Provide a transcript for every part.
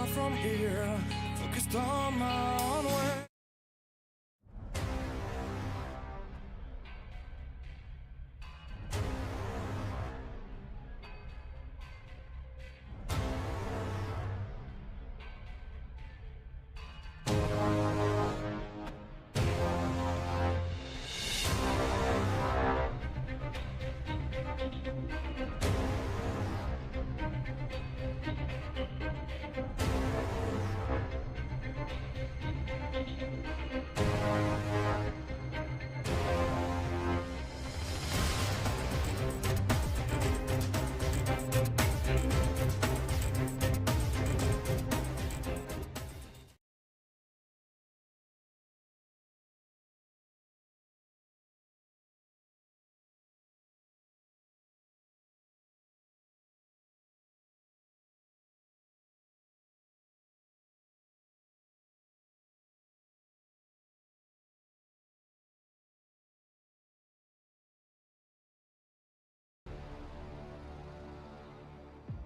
from here, focused on my own way.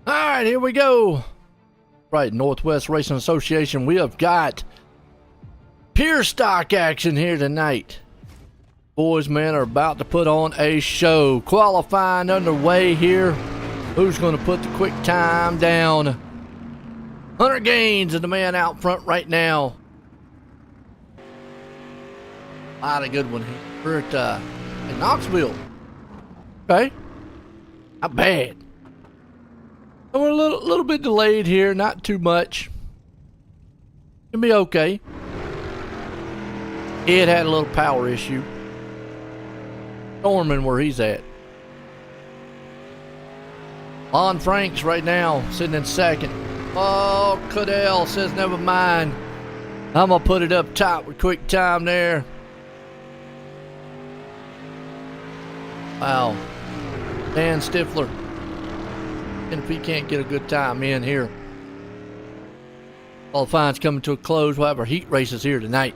All right, here we go. Right, Northwest Racing Association. We have got pure stock action here tonight. Boys, men are about to put on a show. Qualifying underway here. Who's going to put the quick time down? Hunter Gaines is the man out front right now. A lot of good one here. We're at Knoxville. Okay, not bad. We're a little bit delayed here, not too much. It'll be okay. It had a little power issue. Storming where he's at. Lon Franks right now sitting in second. Oh, Cadell says never mind. I'm gonna put it up top with quick time there. Wow. Dan Stifler. And if he can't get a good time in here. Qualifying's coming to a close. We'll have our heat races here tonight.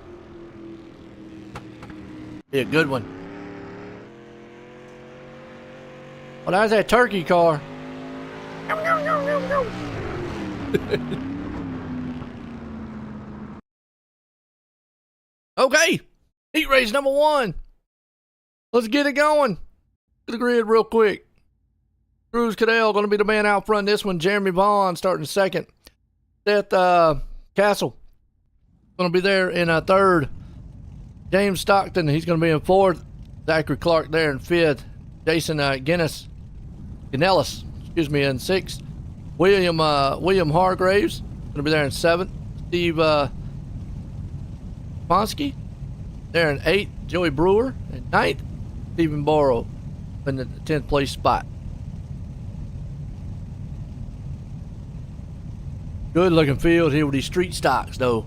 Be a good one. Well, there's that turkey car. Okay. Heat race number 1. Let's get it going. To the grid real quick. Cruz Cadell going to be the man out front. This one, Jeremy Vaughn starting second. Seth Castle going to be there in third. James Stockton, he's going to be in fourth. Zachary Clark there in fifth. Jason Ganellis, in sixth. William Hargraves going to be there in seventh. Steve Ponsky there in eighth. Joey Brewer in ninth. Stephen Borrow in the 10th place spot. Good looking field here with these street stocks though.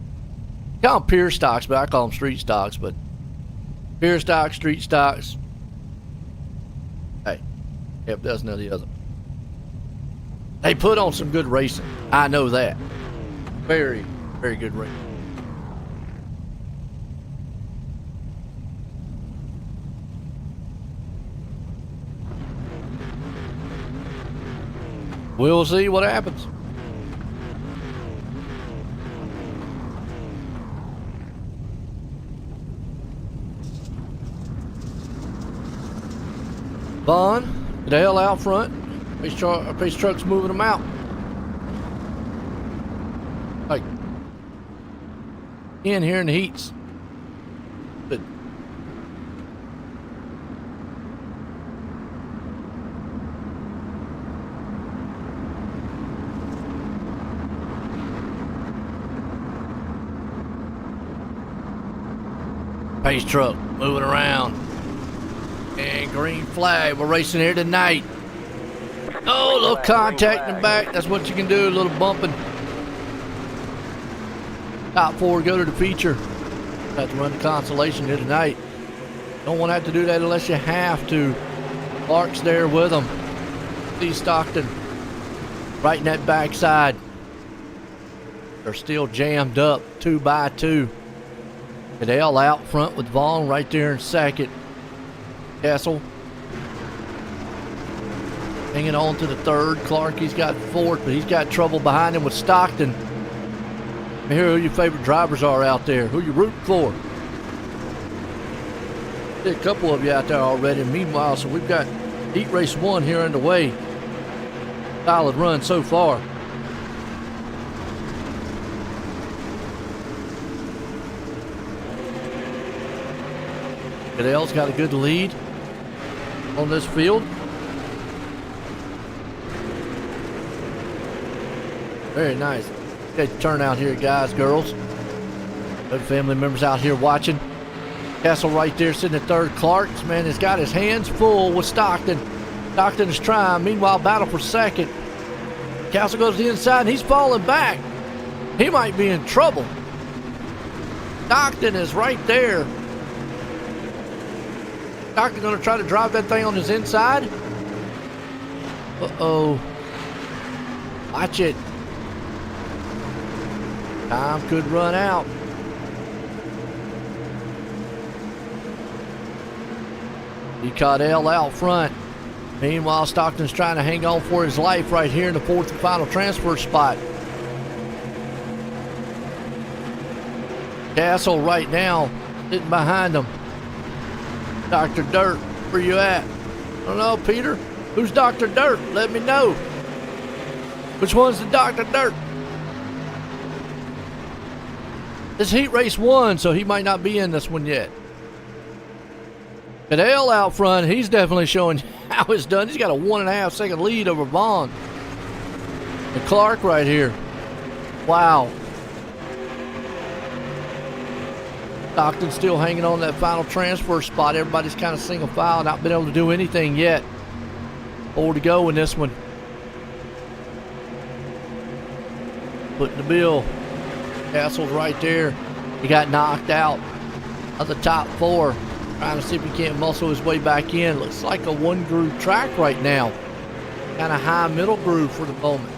Call them pure stocks, but I call them street stocks. But pure stocks, street stocks. Hey, if does none of the other. They put on some good racing. I know that. Very, very good racing. We'll see what happens. Vaughn, the hell out front. Pace truck's moving them out. Like, in here in the heats. Good. Pace truck moving around. And green flag. We're racing here tonight. Oh, a little contact in the back. That's what you can do. A little bumping. Top 4 go to the feature. Have to run the consolation here tonight. Don't want to have to do that unless you have to. Clark's there with them. Steve Stockton right in that backside. They're still jammed up 2 by 2. Cadell out front with Vaughn right there in second. Castle hanging on to the third. Clark, he's got fourth, but he's got trouble behind him with Stockton. Hear who your favorite drivers are out there, who you rooting for. See a couple of you out there already. Meanwhile, so we've got Heat Race 1 here underway. Solid run so far. Goodell's got a good lead on this field. Very nice. Good turnout here, guys, girls. Good family members out here watching. Castle right there sitting at third. Clark's man has got his hands full with Stockton. Stockton is trying. Meanwhile, battle for second. Castle goes to the inside and he's falling back. He might be in trouble. Stockton is right there. Stockton going to try to drive that thing on his inside. Uh-oh. Watch it. Time could run out. He caught L out front. Meanwhile, Stockton's trying to hang on for his life right here in the fourth and final transfer spot. Castle right now sitting behind him. Dr. Dirt, where you at? I don't know, Peter. Who's Dr. Dirt? Let me know. Which one's the Dr. Dirt? This Heat Race 1, so he might not be in this one yet. Cadell out front, he's definitely showing how it's done. He's got a 1.5 second lead over Vaughn. And Clark right here. Wow. Stockton still hanging on that final transfer spot. Everybody's kind of single file, not been able to do anything yet. 4 to go in this one. Putting the bill. Castle's right there. He got knocked out of the top 4. Trying to see if he can't muscle his way back in. Looks like a one groove track right now. Kind of high middle groove for the moment.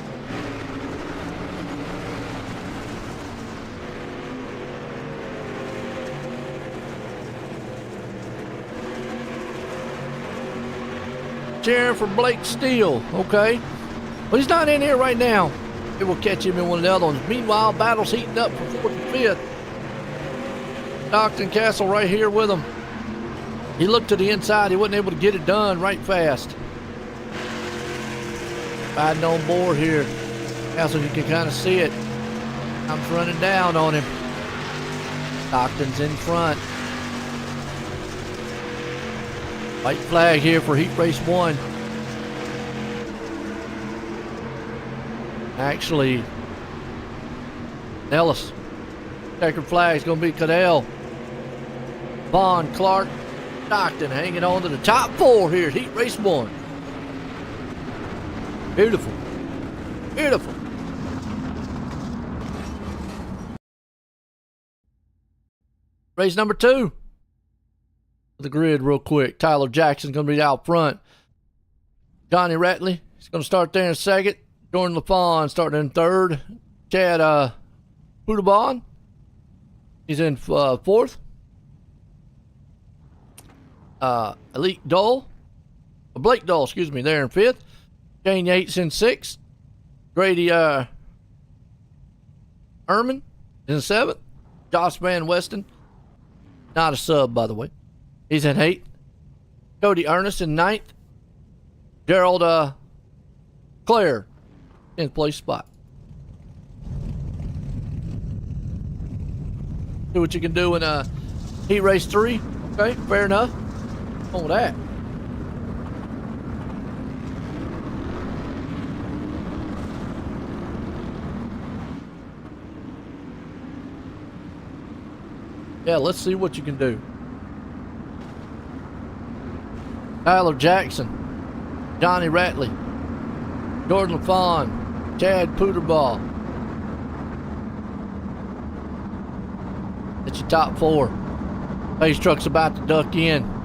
Cheering for Blake Steele. Okay. Well, he's not in here right now. It will catch him in one of the other ones. Meanwhile, battle's heating up for 4th and 5th. Stockton Castle right here with him. He looked to the inside. He wasn't able to get it done right fast. Riding on board here. Castle, you can kind of see it. Time's running down on him. Stockton's in front. White flag here for Heat Race 1. Actually, Nellis. Checkered flag is going to be Cadell. Vaughn, Clark, Stockton hanging on to the top 4 here at Heat Race 1. Beautiful. Beautiful. Race number 2. The grid real quick. Tyler Jackson's going to be out front. Johnny Ratley, he's going to start there in second. Jordan LaFawn starting in third. Chad Pudabon, he's in fourth. Elite Dole, Blake Dole, excuse me, there in fifth. Shane Yates in sixth. Grady Ehrman in seventh. Josh Van Weston, not a sub by the way, he's in eighth. Cody Ernest in ninth. Gerald Claire, 10th place spot. See what you can do in Heat Race 3. Okay, fair enough. On with that. Yeah, let's see what you can do. Tyler Jackson, Johnny Ratley, Jordan LaFawn, Chad Puderball. It's your top 4. Pace truck's about to duck in.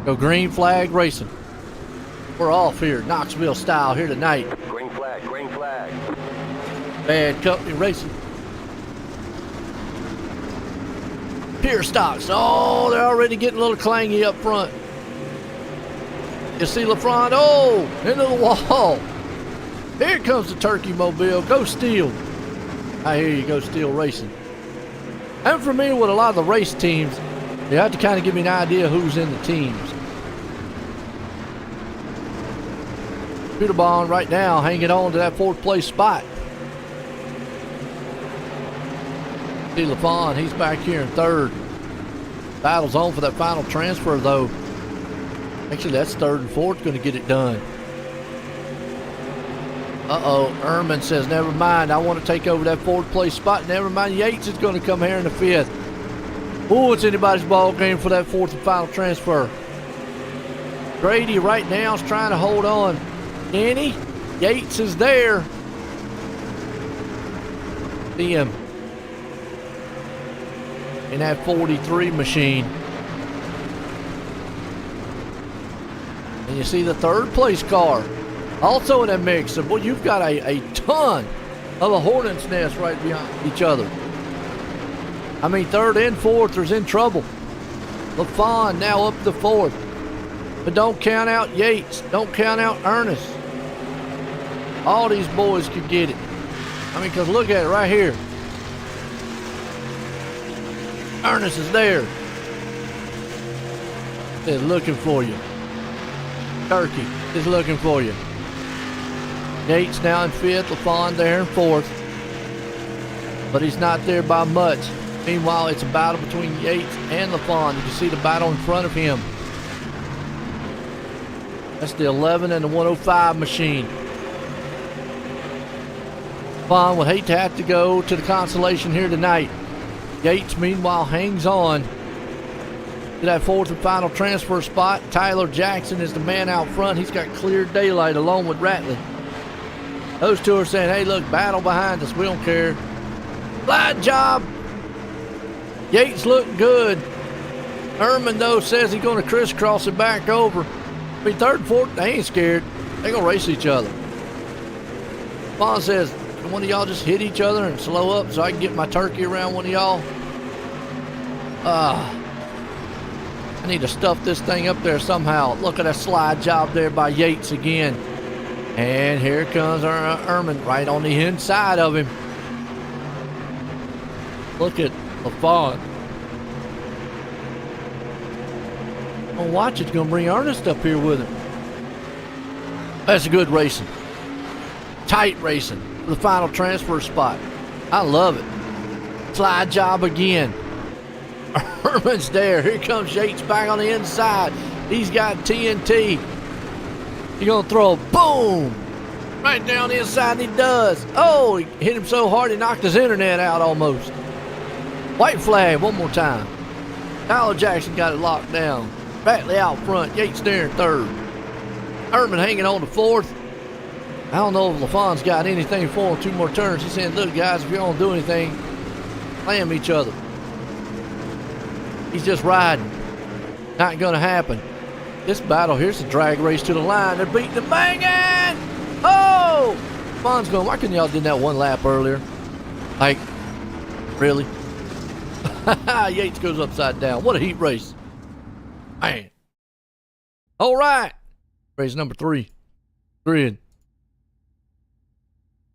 Go green flag racing. We're off here, Knoxville style here tonight. Green flag, green flag. Bad company racing. Pier stocks. Oh, they're already getting a little clangy up front. You see LaFront, oh, into the wall. Here comes the Turkey Mobile. Go Steel. I hear you go Steel Racing. I'm familiar with a lot of the race teams. You have to kind of give me an idea who's in the teams. Peter Bond right now hanging on to that 4th place spot. See LaFawn, he's back here in 3rd. Battle's on for that final transfer though. Actually, that's 3rd and 4th going to get it done. Uh-oh, Ehrman says, never mind, I want to take over that 4th place spot. Never mind, Yates is going to come here in the 5th. Oh, it's anybody's ball game for that 4th and final transfer. Grady right now is trying to hold on. Danny, Yates is there. See him in that 43 machine. And you see the 3rd place car also in that mix. So, boy, you've got a ton of a hornet's nest right behind each other. I mean, 3rd and 4th is in trouble. LaFawn now up to 4th. But don't count out Yates. Don't count out Ernest. All these boys could get it. I mean, because look at it right here. Ernest is there. They're looking for you. Turkey is looking for you. Yates now in 5th, LaFawn there in 4th. But he's not there by much. Meanwhile, it's a battle between Yates and LaFawn. You can see the battle in front of him. That's the 11 and the 105 machine. LaFawn would hate to have to go to the consolation here tonight. Yates, meanwhile, hangs on to that 4th and final transfer spot. Tyler Jackson is the man out front. He's got clear daylight along with Ratley. Those two are saying, hey, look, battle behind us. We don't care. Glide job. Yates looked good. Ehrman, though, says he's going to crisscross it back over. I mean, 3rd and 4th, they ain't scared. They're going to race each other. Vaughn says, can one of y'all just hit each other and slow up so I can get my turkey around one of y'all? I need to stuff this thing up there somehow. Look at that slide job there by Yates again. And here comes our Ehrman right on the inside of him. Look at LaFawn. Well, watch, it's going to bring Ernest up here with him. That's a good racing. Tight racing for the final transfer spot. I love it. Slide job again. Ehrman's there. Here comes Yates back on the inside. He's got TNT. He's going to throw a boom right down the inside, and he does. Oh, he hit him so hard he knocked his internet out almost. White flag one more time. Tyler Jackson got it locked down. Batley out front. Yates there in 3rd. Ehrman hanging on to 4th. I don't know if LaFawn's got anything for him. 2 more turns. He's saying, look, guys, if you don't do anything, slam each other. He's just riding. Not going to happen. This battle, here's the drag race to the line. They're beating the banging. Oh! LaFawn's going, why couldn't y'all did that one lap earlier? Like, really? Yates goes upside down. What a heat race. Man. All right. Race number 3. Grid.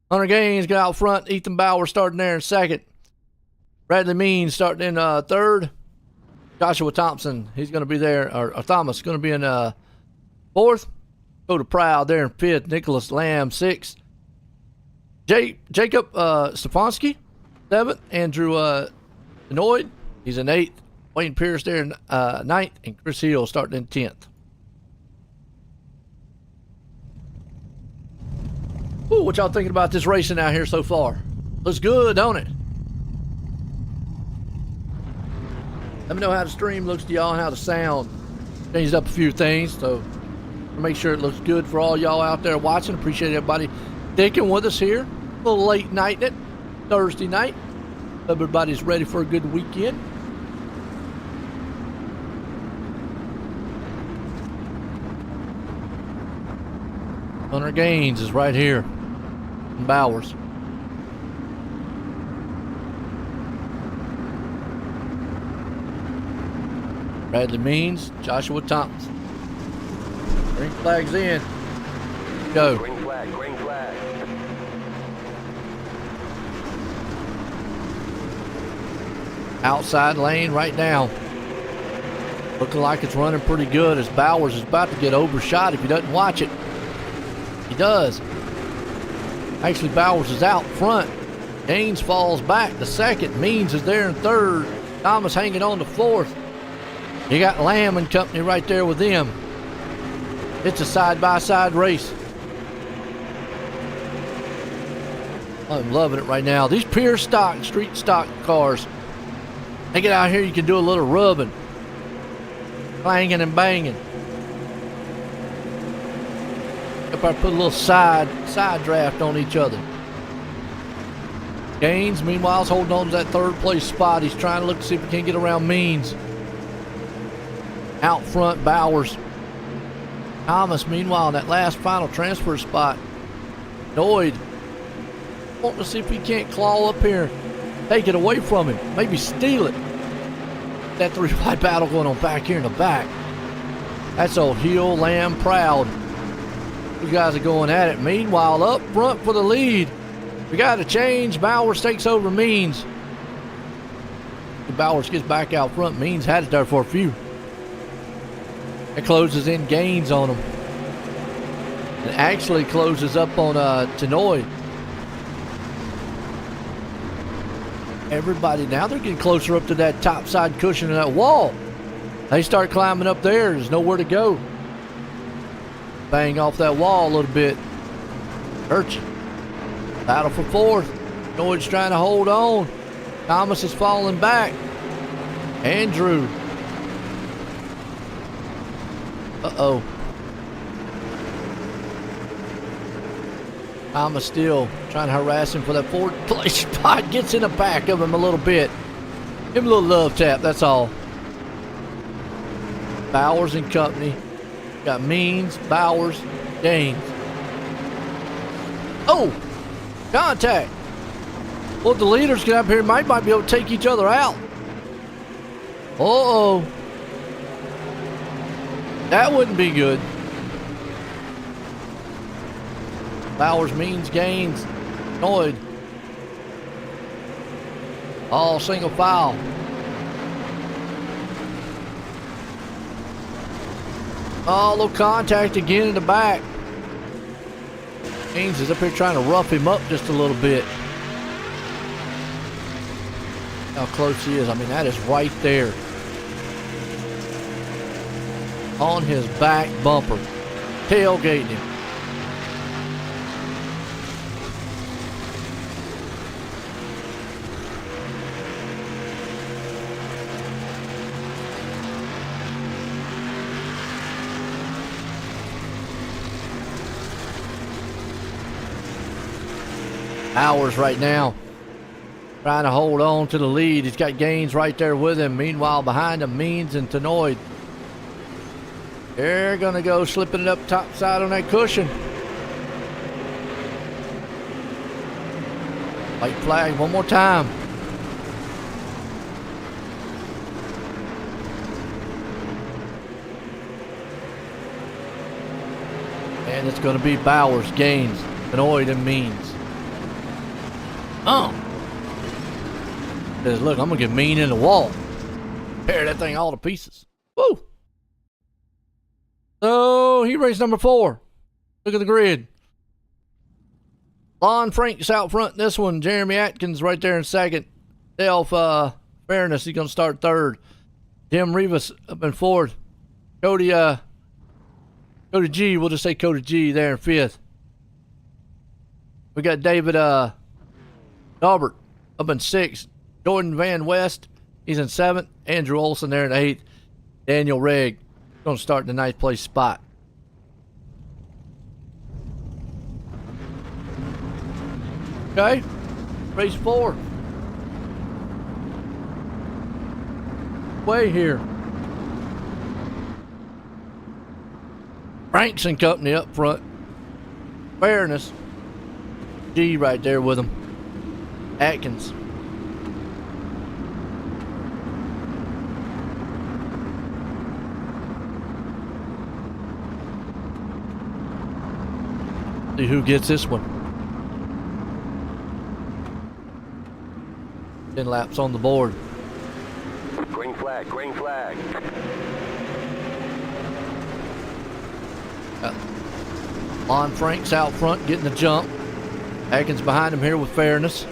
Hunter Gaines got out front. Ethan Bauer starting there in 2nd. Bradley Means starting in 3rd. Joshua Thompson, he's going to be there. Or Thomas going to be in 4th. Go to Proud there in 5th. Nicholas Lamb 6th. Jacob Stefanski 7th. Andrew Benoit, he's in 8th. Wayne Pierce there in 9th. And Chris Hill starting in 10th. Ooh, what y'all thinking about this racing out here so far? Looks good, don't it? Let me know how the stream looks to y'all and how the sound. Changed up a few things, so make sure it looks good for all y'all out there watching. Appreciate everybody sticking with us here. A little late night it, Thursday night. Everybody's ready for a good weekend. Hunter Gaines is right here in Bowers. Bradley Means, Joshua Thompson. Green flag's in. Go. Green flag, green flag. Outside lane right now. Looking like it's running pretty good as Bowers is about to get overshot if he doesn't watch it. He does. Actually, Bowers is out front. Gaines falls back to second. Means is there in third. Thomas hanging on to fourth. You got Lamb and company right there with them. It's a side-by-side race. I'm loving it right now. These pure stock, street stock cars, they get out here, you can do a little rubbing, clanging and banging. If I put a little side draft on each other. Gaines, meanwhile, is holding on to that third place spot. He's trying to look to see if he can get around Means. Out front, Bowers. Thomas, meanwhile, in that last final transfer spot. Noyd wanting to see if he can't claw up here, take it away from him, maybe steal it. That three-wide battle going on back here in the back. That's O'Hill, Lamb, Proud. You guys are going at it. Meanwhile, up front for the lead. We got a change. Bowers takes over Means. Bowers gets back out front. Means had it there for a few. It closes in Gaines on him. It actually closes up on Tenoy. Everybody now, they're getting closer up to that top side cushion of that wall. They start climbing up there. There's nowhere to go. Bang off that wall a little bit. Hurt you. Battle for fourth. Noyd's trying to hold on. Thomas is falling back. Andrew. Uh-oh. Thomas still trying to harass him for that fourth place spot. Gets in the back of him a little bit. Give him a little love tap, that's all. Bowers and company. Got Means, Bowers, Gaines. Oh! Contact! Well, the leaders get up here, might be able to take each other out. Uh-oh. That wouldn't be good. Bowers, Means, Gaines, Noyd. All single file. Oh, little contact again in the back. Gaines is up here trying to rough him up just a little bit. How close he is. I mean, that is right there. On his back bumper. Tailgating him. Bowers right now trying to hold on to the lead. He's got Gaines right there with him. Meanwhile, behind him, Means and Tenoyd. They're going to go slipping it up top side on that cushion. White flag one more time. And it's going to be Bowers, Gaines, Tenoyd, and Means. Oh. Says, look, I'm going to get Mean in the wall. Tear that thing all to pieces. Woo. So, he raced number 4. Look at the grid. Lon Frank's out front in this one. Jeremy Atkins right there in second. Delph Fairness, he's going to start third. Tim Rivas up in fourth. Cody G, we'll just say Cody G there in fifth. We got David Daubert up in sixth. Jordan Van West, he's in seventh. Andrew Olson there in eighth. Daniel Regg going to start in the ninth place spot. Okay, race 4. Way here. Franks and company up front. Fairness. G right there with him. Atkins. See who gets this one. 10 laps on the board. flag, green flag. Lon Frank's out front getting the jump. Atkins behind him here with Fairness.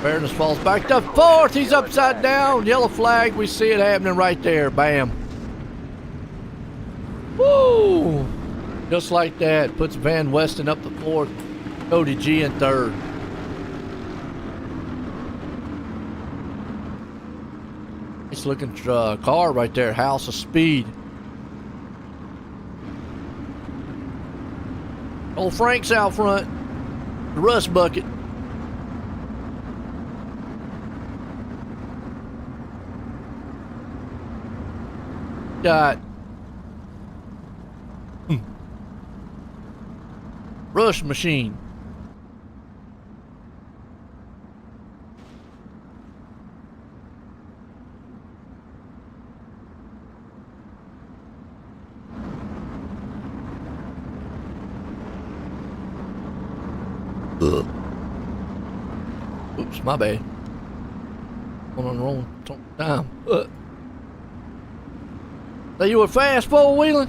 Fairness falls back to fourth. He's upside down. Yellow flag. We see it happening right there. Bam. Woo! Just like that. Puts Van Westen up to fourth. Cody G in third. Nice looking car right there. House of Speed. Old Frank's out front. The rust bucket. Got Rush Machine. Oops, my bad. Going on the wrong time. So you were fast four-wheeling?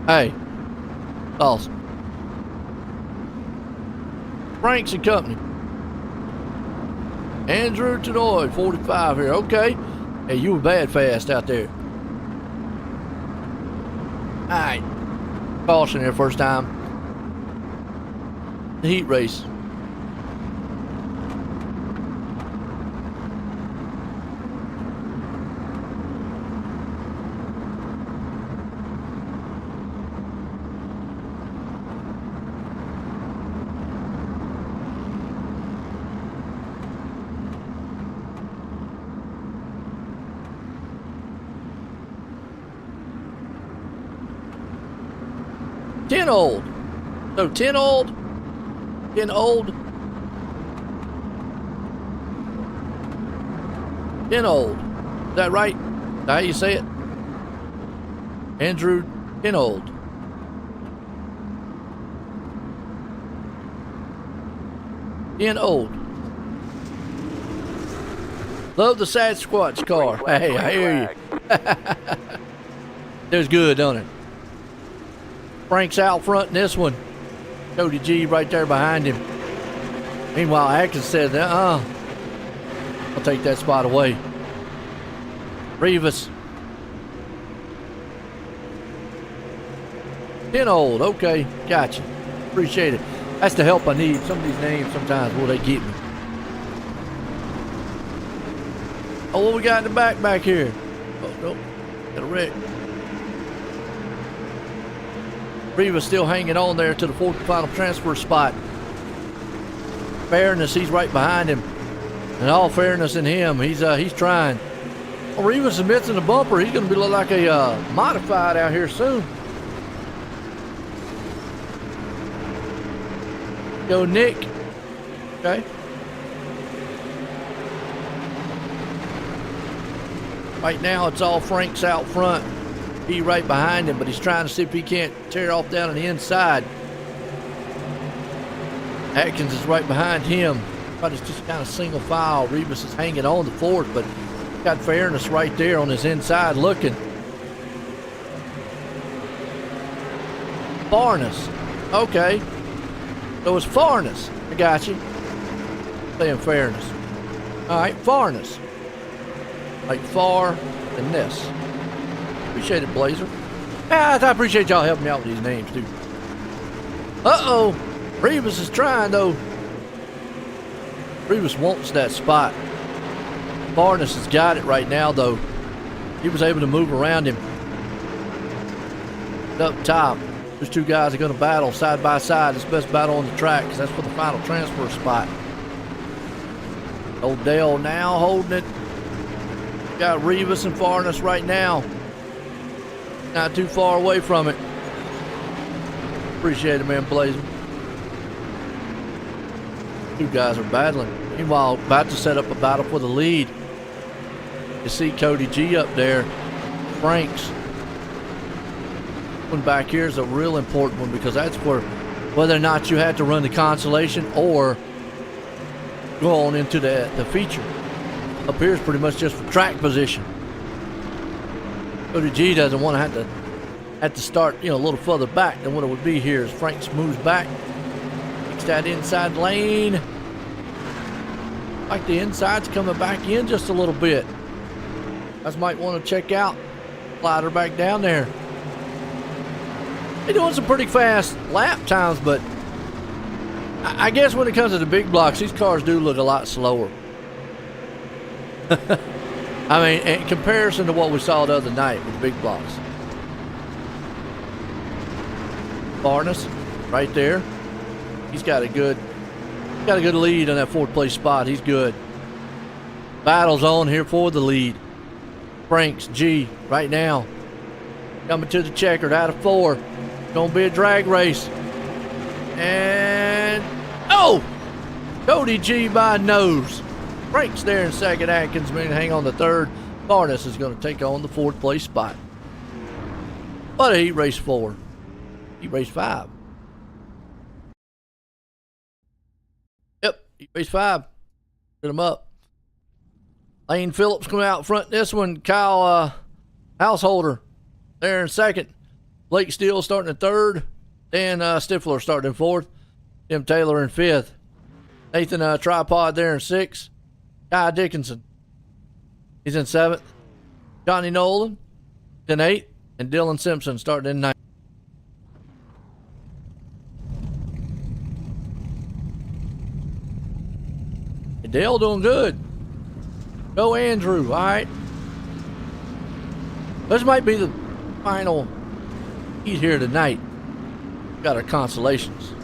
Hey. Awesome. Franks and Company. Andrew Tenoy, 45 here. Okay. Hey, you were bad fast out there. Alright. Caution here first time. The heat race. Ten old. So 10 old. 10 old. 10 old. Is that right? Is that how you say it? Andrew 10 old. Old. Love the Sasquatch car. Hey, I hear you. That's good, don't it? Frank's out front in this one. Cody G right there behind him. Meanwhile, Atkins said, I'll take that spot away. Rivas. 10 old. Okay, gotcha. Appreciate it. That's the help I need. Some of these names sometimes, will they get me? Oh, what we got in the back here? Oh, nope. Got a wreck. Rivas still hanging on there to the fourth and final transfer spot. Fairness, he's right behind him. And all fairness in him, he's trying. Oh, Rivas is missing the bumper. He's going to be look like a modified out here soon. Go Nick. Okay. Right now it's all Frank's out front. He right behind him, but he's trying to see if he can't tear off down on the inside. Atkins is right behind him, but it's just kind of single file. Rivas is hanging on the fourth, but got Fairness right there on his inside looking. Farness. Okay. So it's Farness. I got you. Saying Fairness. All right, Farness. Like far than this. Appreciate it, Blazer. I appreciate y'all helping me out with these names, too. Uh-oh. Rivas is trying, though. Rivas wants that spot. Farness has got it right now, though. He was able to move around him. Up top. Those two guys are going to battle side by side. It's the best battle on the track because that's for the final transfer spot. Old Dale now holding it. Got Rivas and Farness right now. Not too far away from it. Appreciate it, man, Blazer. Two guys are battling. Meanwhile, about to set up a battle for the lead. You see Cody G up there. Franks. One back here is a real important one because that's for whether or not you had to run the consolation or go on into the feature. Up here is pretty much just for track position. Cody G doesn't want to have to start, a little further back than what it would be here as Frank moves back. Takes that inside lane. Like the inside's coming back in just a little bit. Guys might want to check out. Slide her back down there. They're doing some pretty fast lap times, but I guess when it comes to the big blocks, these cars do look a lot slower. I mean, in comparison to what we saw the other night with the big blocks. Barnes, right there. He's got a good lead on that fourth place spot. He's good. Battle's on here for the lead. Franks G right now coming to the checkered out of 4. Gonna be a drag race. And Cody G by nose. Franks there in second. Atkins may hang on the third. Barnes is going to take on the fourth place spot. But he raced 4. He raced 5. Yep, he raced 5. Get him up. Lane Phillips coming out front this one. Kyle Householder there in second. Blake Steele starting in third. Dan Stifler starting in fourth. Tim Taylor in fifth. Nathan Tripod there in sixth. Guy Dickinson, he's in seventh. Johnny Nolan in eighth. And Dylan Simpson starting in ninth. Dale doing good. Go Andrew, all right. This might be the final heat here tonight. Got our consolations.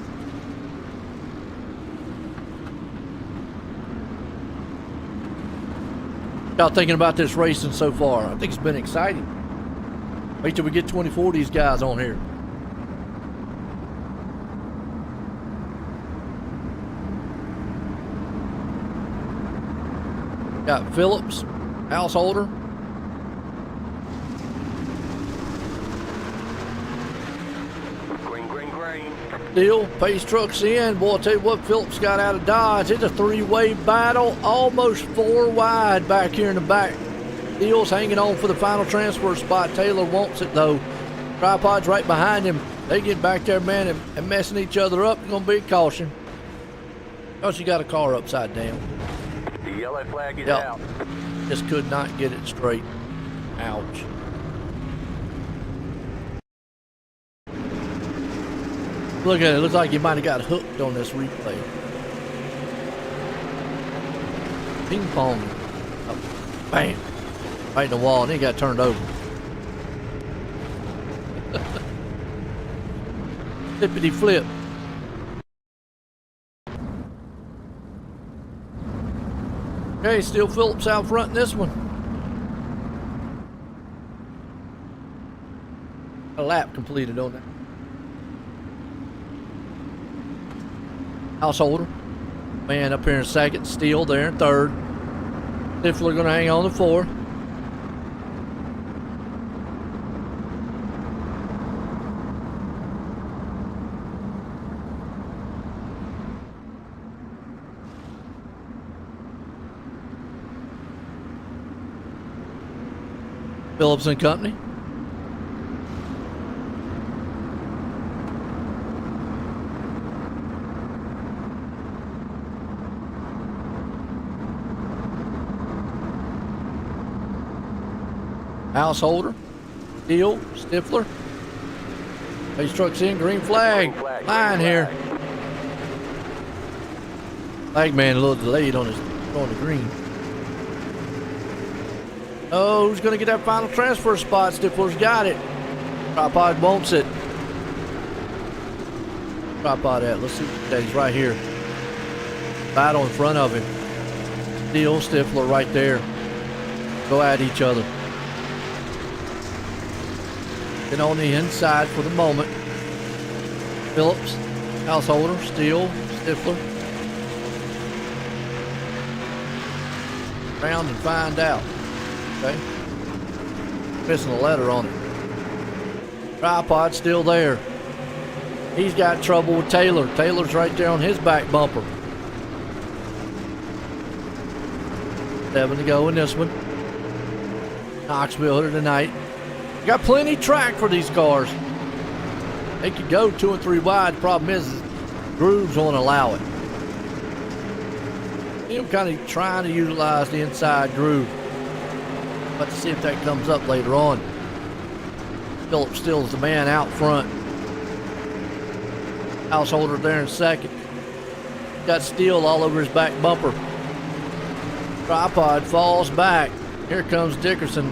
Y'all thinking about this racing so far? I think it's been exciting. Wait till we get 24 of these guys on here. Got Phillips, Householder. Green. Steele, pace trucks in. Boy, I'll tell you what, Phillips got out of Dodge. It's a 3-way battle, almost 4 wide back here in the back. Steele's hanging on for the final transfer spot. Taylor wants it, though. Tripod's right behind him. They get back there, man, and messing each other up. It's going to be a caution. Because you got a car upside down. The yellow flag is out. Just could not get it straight. Ouch. Look at it. Looks like you might have got hooked on this replay. Ping pong. Oh, bam. Right in the wall, and then he got turned over. Flippity flip. Okay, still Phillips out front in this one. A lap completed on that. Householder, man up here in second. Steele there in third. Stifler going to hang on to 4. Phillips and Company. Householder, Steele, Stifler. Pace trucks in, green flag. Line here. Flag man a little delayed on the green. Oh, who's going to get that final transfer spot? Stifler's got it. Tripod wants it. Tripod at. Let's see. He's right here. Battle in front of him. Steele, Stifler right there. Go at each other. Get on the inside for the moment. Phillips, Householder, Steele, Stifler. Round and find out. Okay. Missing a letter on it. Tripod still there. He's got trouble with Taylor. Taylor's right there on his back bumper. 7 to go in this one. Knoxville here tonight. Got plenty of track for these cars. They could go 2 and 3 wide. Problem is grooves won't allow it. I'm kind of trying to utilize the inside groove. But to see if that comes up later on. Phillips still is the man out front. Householder there in second. Got steel all over his back bumper. Tripod falls back. Here comes Dickerson.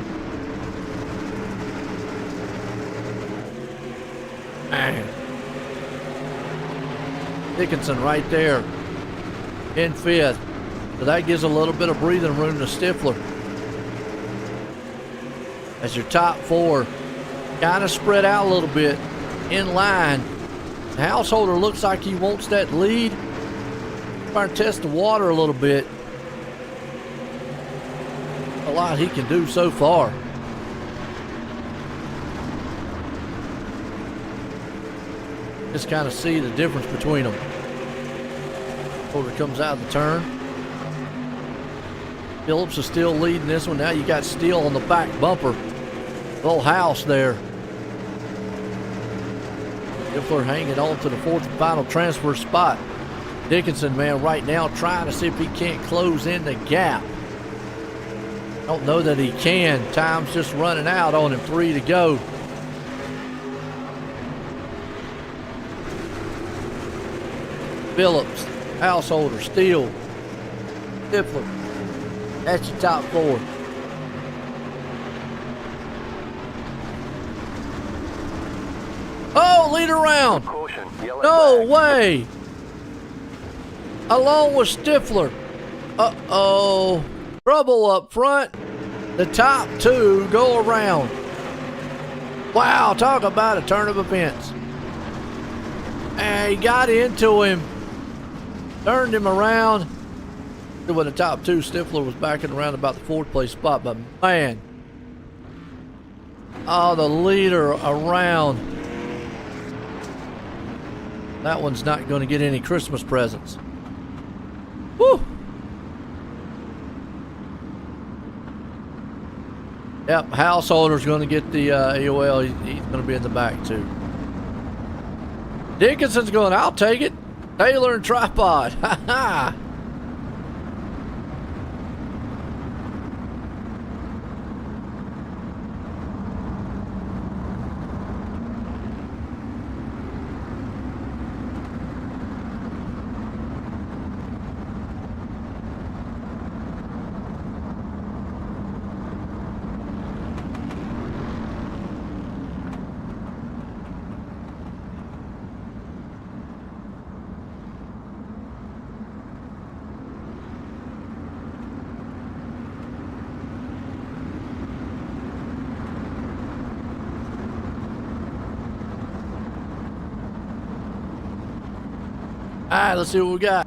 Man. Dickinson right there in fifth. So that gives a little bit of breathing room to Stifler. As your top 4 kind of spread out a little bit in line. The Householder looks like he wants that lead. Trying to test the water a little bit. A lot he can do so far. Just kind of see the difference between them. Holder comes out of the turn. Phillips is still leading this one. Now you got steel on the back bumper. Little house there. Stifler hanging on to the 4th and final transfer spot. Dickinson, man, right now trying to see if he can't close in the gap. Don't know that he can. Time's just running out on him. 3 to go. Phillips, Householder, Steele, Stifler. That's your top 4. Oh, lead around. Caution, yellow No flag. way. Along with Stifler. Uh-oh. Trouble up front. The top 2 go around. Wow, talk about a turn of events. And he got into him. Turned him around. When the top 2, Stifler was backing around about the 4th place spot. But man. Oh, the leader around. That one's not going to get any Christmas presents. Woo! Yep, Householder's going to get the EOL. He's going to be in the back too. Dickinson's going, I'll take it. Taylor and Tripod. Ha ha. All right, let's see what we got.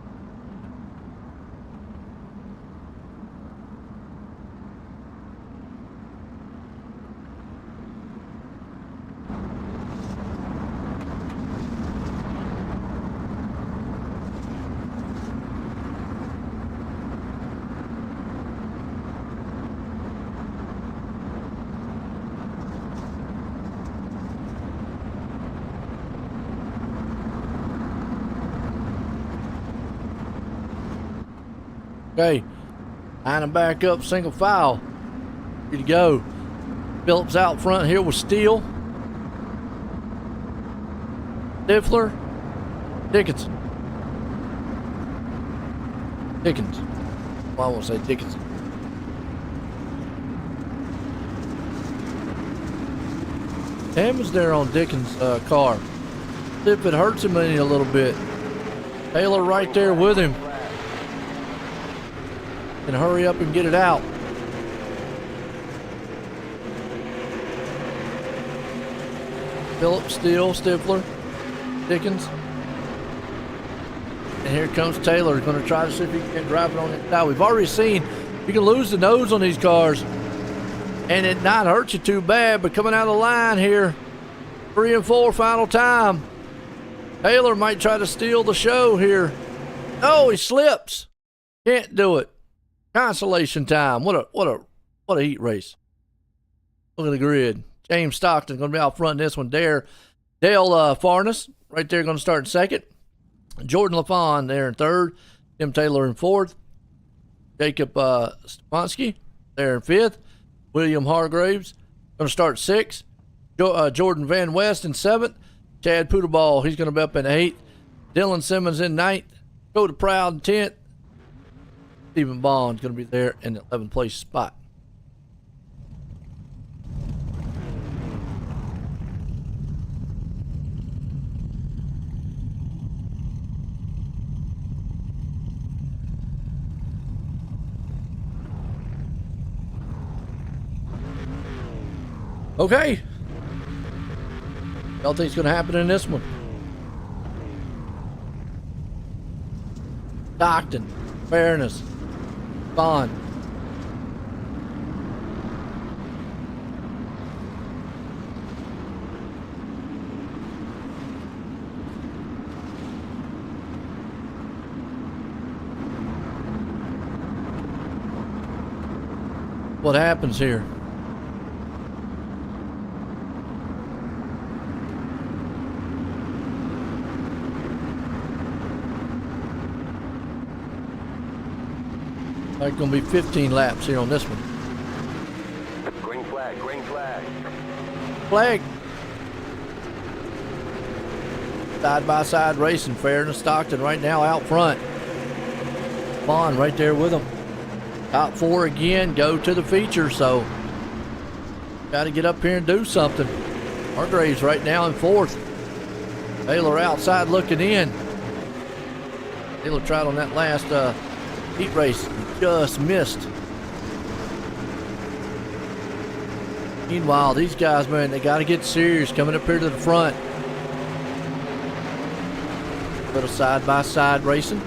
Okay, line them back up, single file. Ready to go. Phillips out front here with Steele. Stifler. Dickinson. Dickens. Well, I won't say Dickinson. Damage there on Dickens' car. If it hurts him any a little bit. Taylor right there with him. And hurry up and get it out. Phillips, Steele, Stifler, Dickens. And here comes Taylor. He's going to try to see if he can drive it on the side. We've already seen you can lose the nose on these cars and it not hurt you too bad, but coming out of the line here, 3 and 4 final time. Taylor might try to steal the show here. Oh, he slips. Can't do it. Consolation time. What a heat race. Look at the grid. James Stockton going to be out front in this one. Dale Farnes right there going to start in second. Jordan LaFawn there in third. Tim Taylor in fourth. Jacob Stefanski there in fifth. William Hargraves going to start sixth. Jordan Van West in seventh. Chad Poodleball, he's going to be up in eighth. Dylan Simmons in ninth. Go to Proud in 10th. Stephen Bond's going to be there in the 11th place spot. Okay. Y'all think's going to happen in this one? Stockton, Fairness, Bond. What happens here? There's going to be 15 laps here on this one. Green flag, green flag. Flag. Side-by-side racing. Fairness, Stockton right now out front. Vaughn right there with them. Top four again. Go to the feature, so got to get up here and do something. Hargraves right now in fourth. Taylor outside looking in. Taylor tried on that last heat race. Just missed. Meanwhile, these guys, man, they got to get serious coming up here to the front. Little side-by-side racing.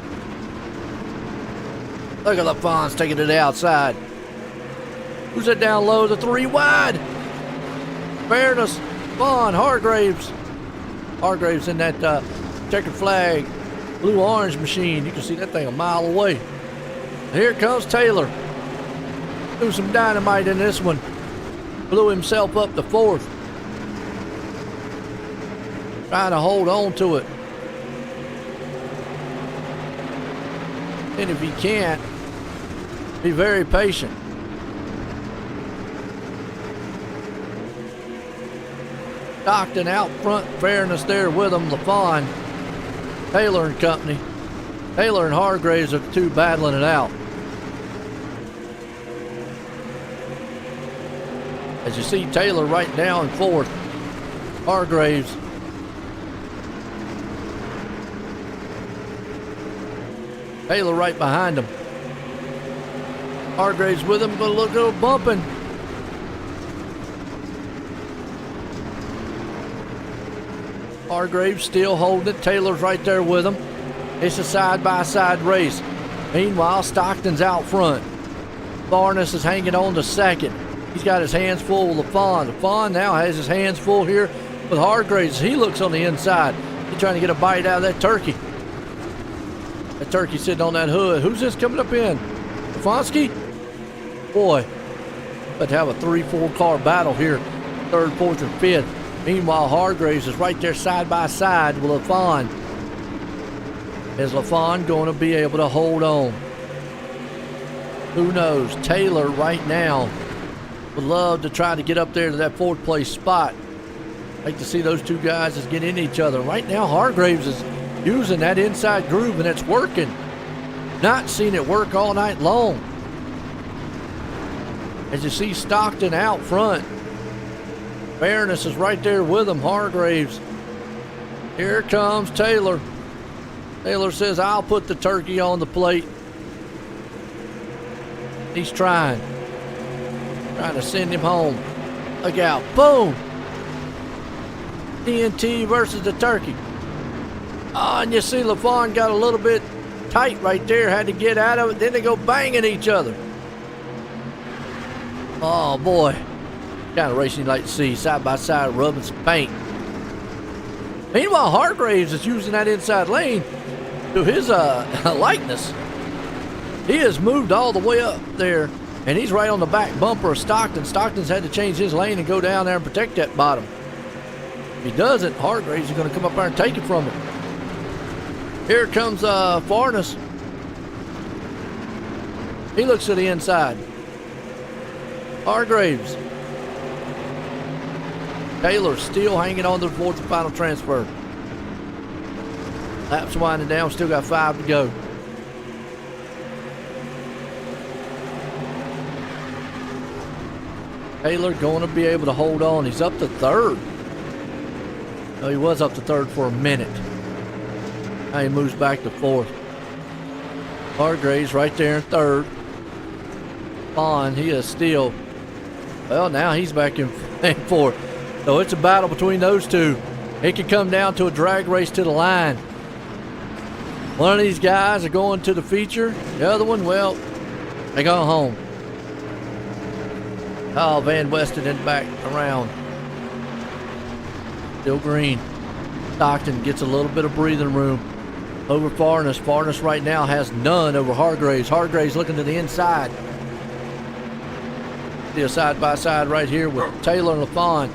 Look at LaFon's taking it outside. Who's that down low? The three wide. Fairness, Vaughn, Hargraves. Hargraves in that checkered flag, blue-orange machine. You can see that thing a mile away. Here comes Taylor. Threw some dynamite in this one. Blew himself up to fourth. Trying to hold on to it. And if he can't, be very patient. Stockton out front, Fairness there with him, LaFawn, Taylor and company. Taylor and Hargraves are the two battling it out. As you see, Taylor right now in fourth. Hargraves. Taylor right behind him. Hargraves with him, but look at him bumping. Hargraves still holding it. Taylor's right there with him. It's a side-by-side race. Meanwhile, Stockton's out front. Farnes is hanging on to second. He's got his hands full with LaFawn. LaFawn now has his hands full here with Hargraves. He looks on the inside. He's trying to get a bite out of that turkey. That turkey sitting on that hood. Who's this coming up in? Stefanski? Boy, let's have a 3-4 car battle here. Third, fourth, and fifth. Meanwhile, Hargraves is right there side by side with LaFawn. Is LaFawn going to be able to hold on? Who knows? Taylor right now would love to try to get up there to that fourth place spot. Like to see those two guys just get into each other. Right now, Hargraves is using that inside groove, and it's working. Not seen it work all night long. As you see Stockton out front. Fairness is right there with him, Hargraves. Here comes Taylor. Taylor says, I'll put the turkey on the plate. He's trying to send him home. Look out, boom. TNT versus the turkey. Oh, and you see LaFawn got a little bit tight right there, had to get out of it. Then they go banging each other. Oh boy, kind of racing you like to see, side by side, rubbing some paint. Meanwhile, Hargraves is using that inside lane to his likeness. He has moved all the way up there, and he's right on the back bumper of Stockton. Stockton's had to change his lane and go down there and protect that bottom. If he doesn't, Hargraves is going to come up there and take it from him. Here comes Farnes. He looks to the inside. Hargraves. Taylor still hanging on to the fourth and final transfer. Laps winding down, still got 5 to go. Taylor going to be able to hold on. He's up to third. No, he was up to third for a minute. Now he moves back to fourth. Hargraves right there in third. Vaughn, he is still, well, now he's back in fourth. So it's a battle between those two. It could come down to a drag race to the line. One of these guys are going to the feature. The other one, well, they go home. Oh, Van Weston in back around. Still green. Stockton gets a little bit of breathing room over Farnes. Farnes right now has none over Hargraves. Hargraves looking to the inside. See a side-by-side right here with Taylor and LaFawn.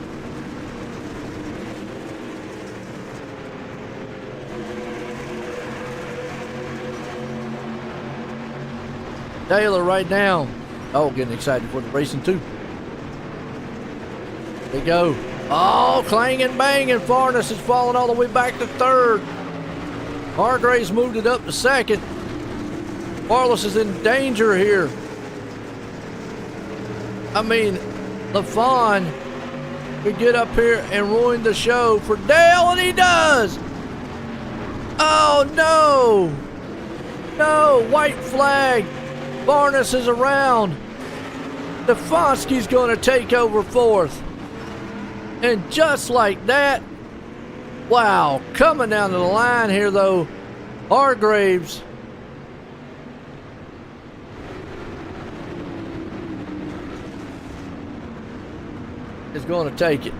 Taylor right now. Oh, getting excited for the racing too. There you go. Oh, clanging, banging. Farnes is falling all the way back to third. Hargraves moved it up to second. Farnes is in danger here. I mean, LaFawn could get up here and ruin the show for Dale, and he does. Oh, no. No, white flag. Farnes is around. Stefanski's going to take over fourth. And just like that, wow, coming down to the line here though, Hargraves. Is going to take it.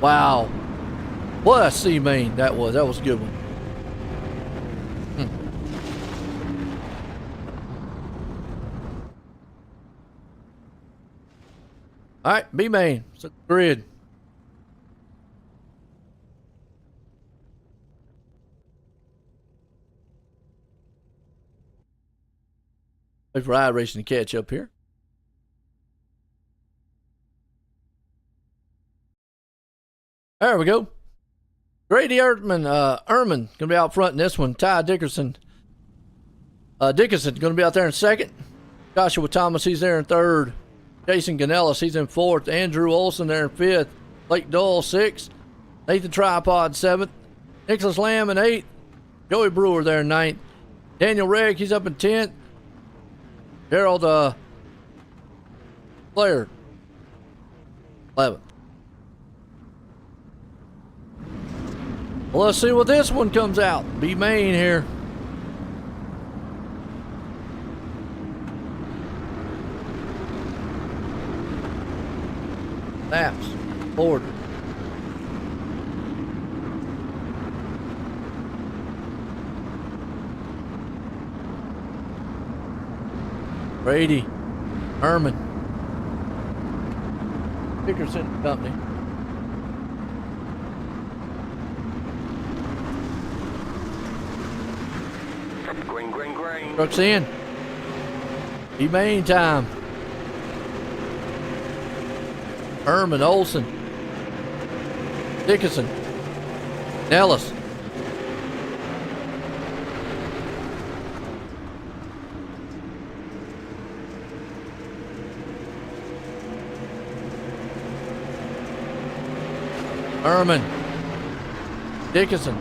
Wow. What a C-main that was. That was a good one. All right, B-main. So grid. Wait for iRacing to catch up here. There we go. Grady Erman going to be out front in this one. Ty Dickerson. Dickinson going to be out there in second. Joshua Thomas, he's there in third. Jason Ganellis, he's in fourth. Andrew Olson there in fifth. Blake Dole, sixth. Nathan Tripod, seventh. Nicholas Lamb in eighth. Joey Brewer there in ninth. Daniel Regg, he's up in 10th. Gerald Blair, 11th. Well, let's see what this one comes out. B-main here. Laps, forward. Brady, Herman, Dickerson Company. Green. Trucks in. B-main time. Herman, Olson, Dickinson, Nellis. Herman, Dickinson,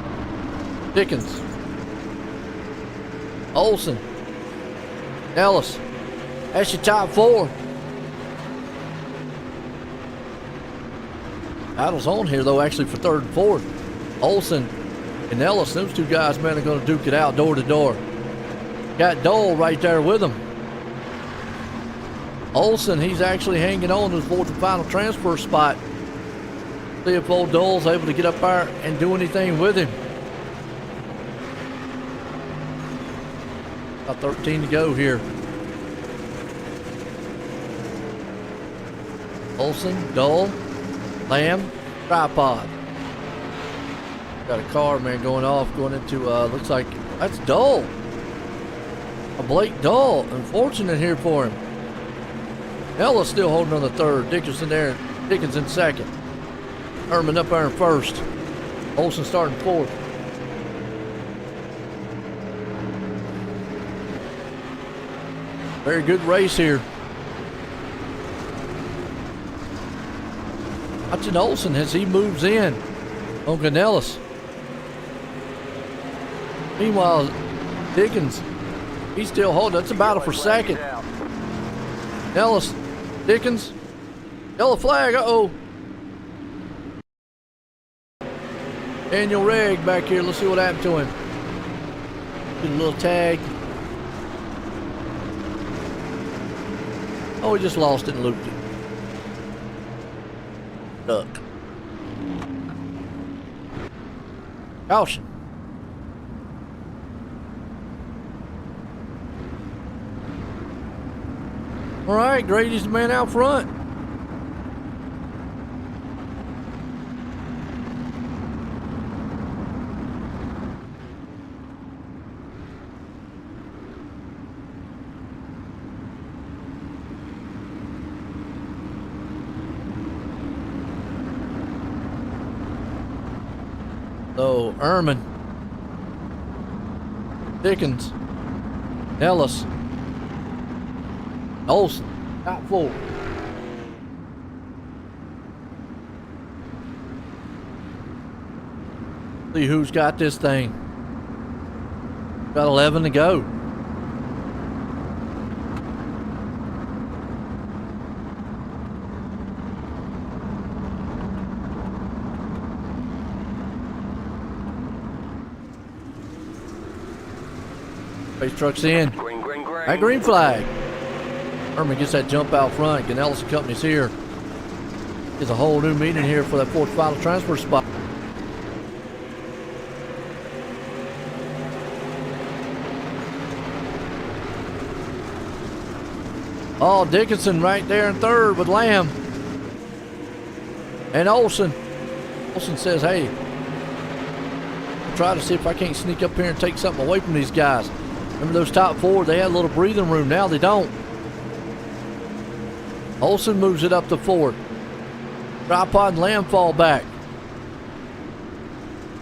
Dickens, Olson, Ellis. That's your top four. Battle's on here though, actually for third and fourth. Olson and Ellis, those two guys, man, are going to duke it out door to door. Got Dole right there with him. Olson, he's actually hanging on to the fourth and final transfer spot. Leopold Dole's able to get up there and do anything with him. About 13 to go here. Olsen, Dole, Lamb, Tripod. Got a car, man, going off, going into, looks like that's Dole. A Blake Dole. Unfortunate here for him. Ella's still holding on the third. Dickens in second. Herman up there in first. Olsen starting fourth. Very good race here. Watching Olsen as he moves in on Ganellis. Meanwhile, Dickens, he's still holding. That's a battle for second. Ellis, Dickens, yellow flag, uh-oh. Daniel Regg back here, let's see what happened to him. Did a little tag. Oh, he just lost it and looped it. Duck. Caution. All right, Grady's the man out front. So, Ehrman, Dickens, Ellis, Olsen, top four. See who's got this thing. Got 11 to go. Race truck's in. Green, green, green. That green flag. Herman gets that jump out front. Ganellis and Company's here. There's a whole new meeting here for that fourth final transfer spot. Oh, Dickinson right there in third with Lamb. And Olsen. Olsen says, hey, I'll try to see if I can't sneak up here and take something away from these guys. Remember those top four, they had a little breathing room. Now they don't. Olsen moves it up to fourth. Tripod and Lamb fall back.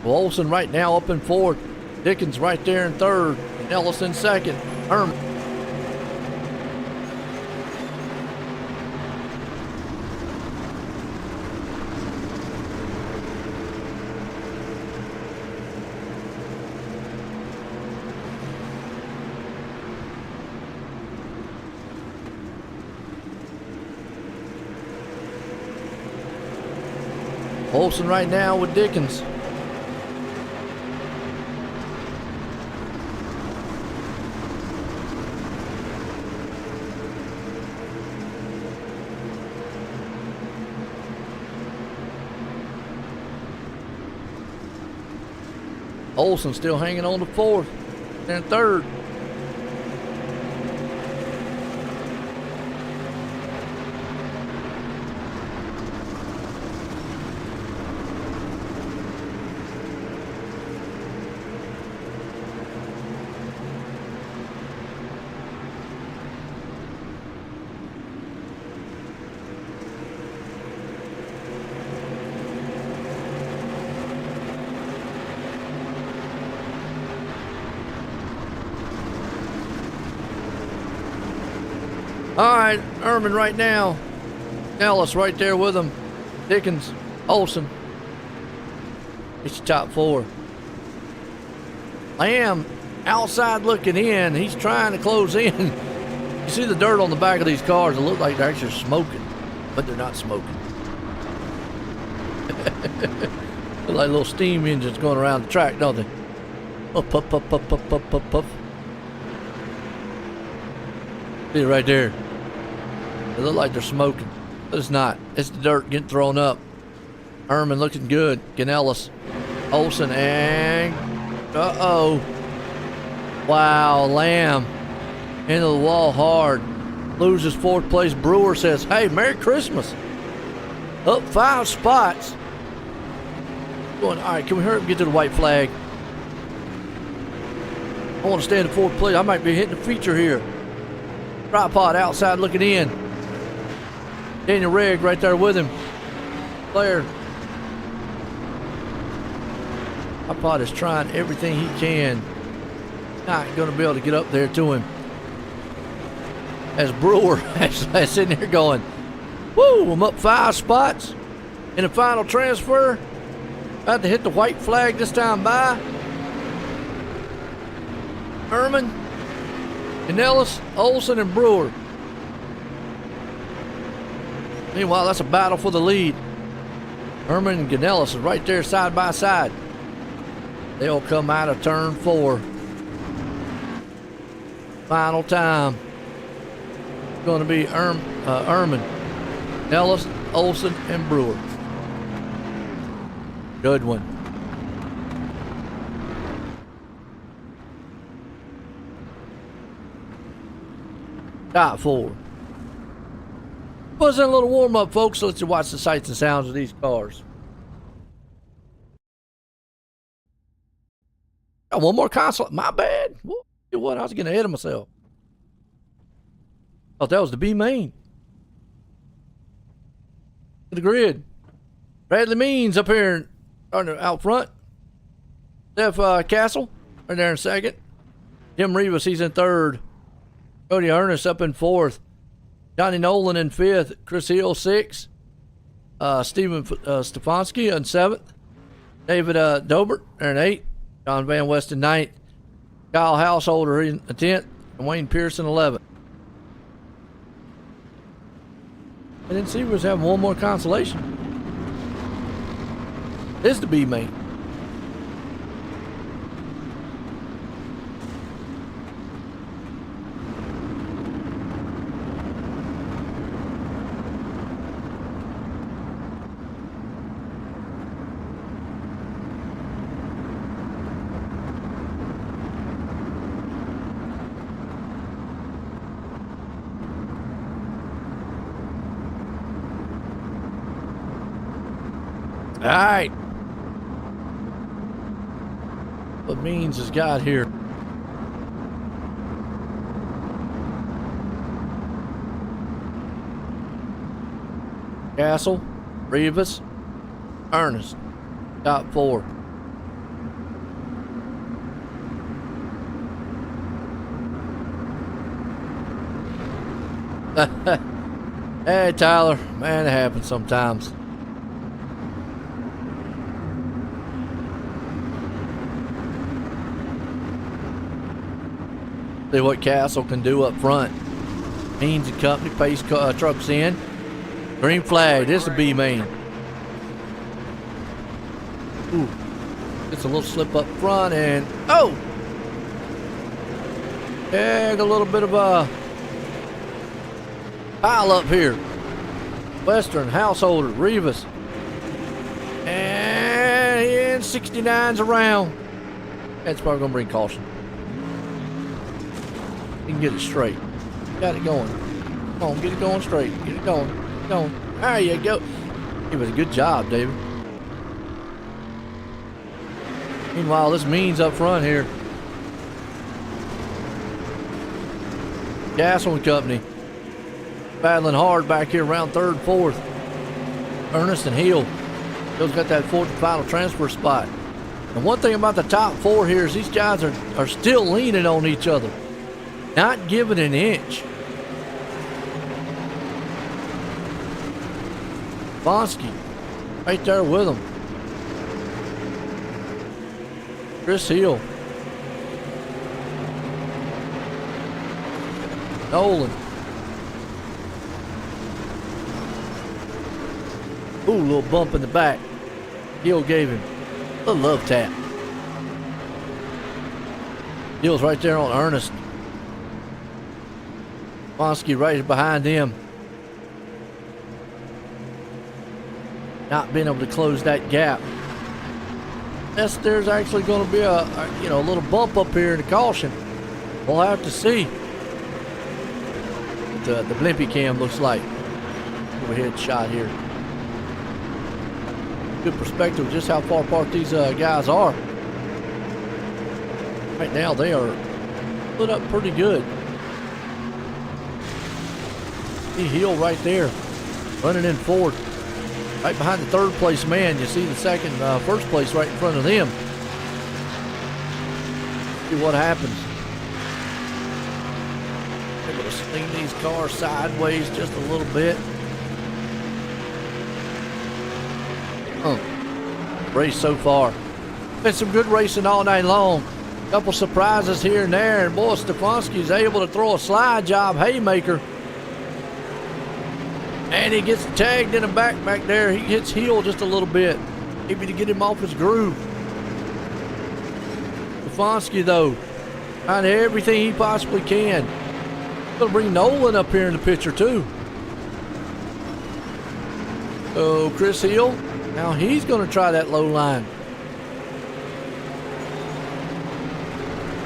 Well, Olsen right now up in fourth. Dickens right there in third. And Ellis in second. Herman. Olsen right now with Dickens. Olsen still hanging on to fourth and third. All right, Ehrman right now. Ellis right there with him. Dickens, Olsen. It's your top four. Lamb outside looking in. He's trying to close in. You see the dirt on the back of these cars. It looks like they're actually smoking, but they're not smoking. Look like little steam engines going around the track, don't they? Puff, puff, puff, puff, puff, puff, puff, puff. See it right there. They look like they're smoking, but it's not. It's the dirt getting thrown up. Ehrman looking good. Ganellis, Olsen, and uh-oh. Wow, Lamb. Into the wall hard. Loses 4th place. Brewer says, hey, Merry Christmas. Up 5 spots. Going, all right, can we hurry up and get to the white flag? I want to stay in the 4th place. I might be hitting the feature here. Tripod outside looking in. Daniel Regg right there with him. Blair. Tripod is trying everything he can. Not going to be able to get up there to him. As Brewer is sitting here going, woo, I'm up 5 spots in the final transfer. About to hit the white flag this time by. Herman, Canellis, Olsen, and Brewer. Meanwhile, that's a battle for the lead. Herman and Canellis are right there side by side. They'll come out of turn 4. Final time. It's going to be Herman, Canellis, Olsen, and Brewer. Good one. Top 4. Was in a little warm up, folks. So let's watch the sights and sounds of these cars. Got one more console. My bad. What? I was getting ahead of myself. Thought that was the B main. To the grid. Bradley Means up here out front. Steph Castle right there in 2nd. Jim Rivas, he's in 3rd. Cody Ernest up in 4th. Johnny Nolan in 5th. Chris Hill 6th. Steven Stefanski in 7th. David Dobert in 8th. John Van West in 9th. Kyle Householder in 10th. And Wayne Pearson 11th. And then see, we was having one more consolation. This is the B main. All right. What Means has got here. Castle, Rivas, Ernest, top 4. Hey, Tyler. Man, it happens sometimes. See what Castle can do up front. Means and company pace trucks in. Green flag. This is a B main. Ooh. It's a little slip up front and oh! And a little bit of a pile up here. Western, Householder, Rivas. And 69's around. That's probably going to bring caution. You can get it straight. Got it going. Come on, get it going straight. Get it going. Get it going. There you go. It was a good job, David. Meanwhile, this Means up front here. Castle and Company battling hard back here around 3rd, 4th. Ernest and Hill. Hill's got that 4th and final transfer spot. And one thing about the top 4 here is these guys are still leaning on each other. Not giving an inch. Bonsky right there with him. Chris Hill. Nolan. Ooh, little bump in the back. Hill gave him a love tap. Hill's right there on Ernest. Bonsky right behind him. Not being able to close that gap. Yes, there's actually going to be a little bump up here in the caution. We'll have to see. the blimpy cam looks like. Overhead shot here. Good perspective of just how far apart these guys are. Right now they are put up pretty good. See Hill right there, running in fourth. Right behind the third place man. You see the first place right in front of them. See what happens. Able to swing these cars sideways just a little bit. Race so far. Been some good racing all night long. Couple surprises here and there, and boy, Stefanski's able to throw a slide job haymaker. And he gets tagged in the back there. He hits Hill just a little bit. Maybe to get him off his groove. Stefanski, though, trying everything he possibly can. Gonna bring Nolan up here in the picture, too. So, Chris Hill, now he's gonna try that low line.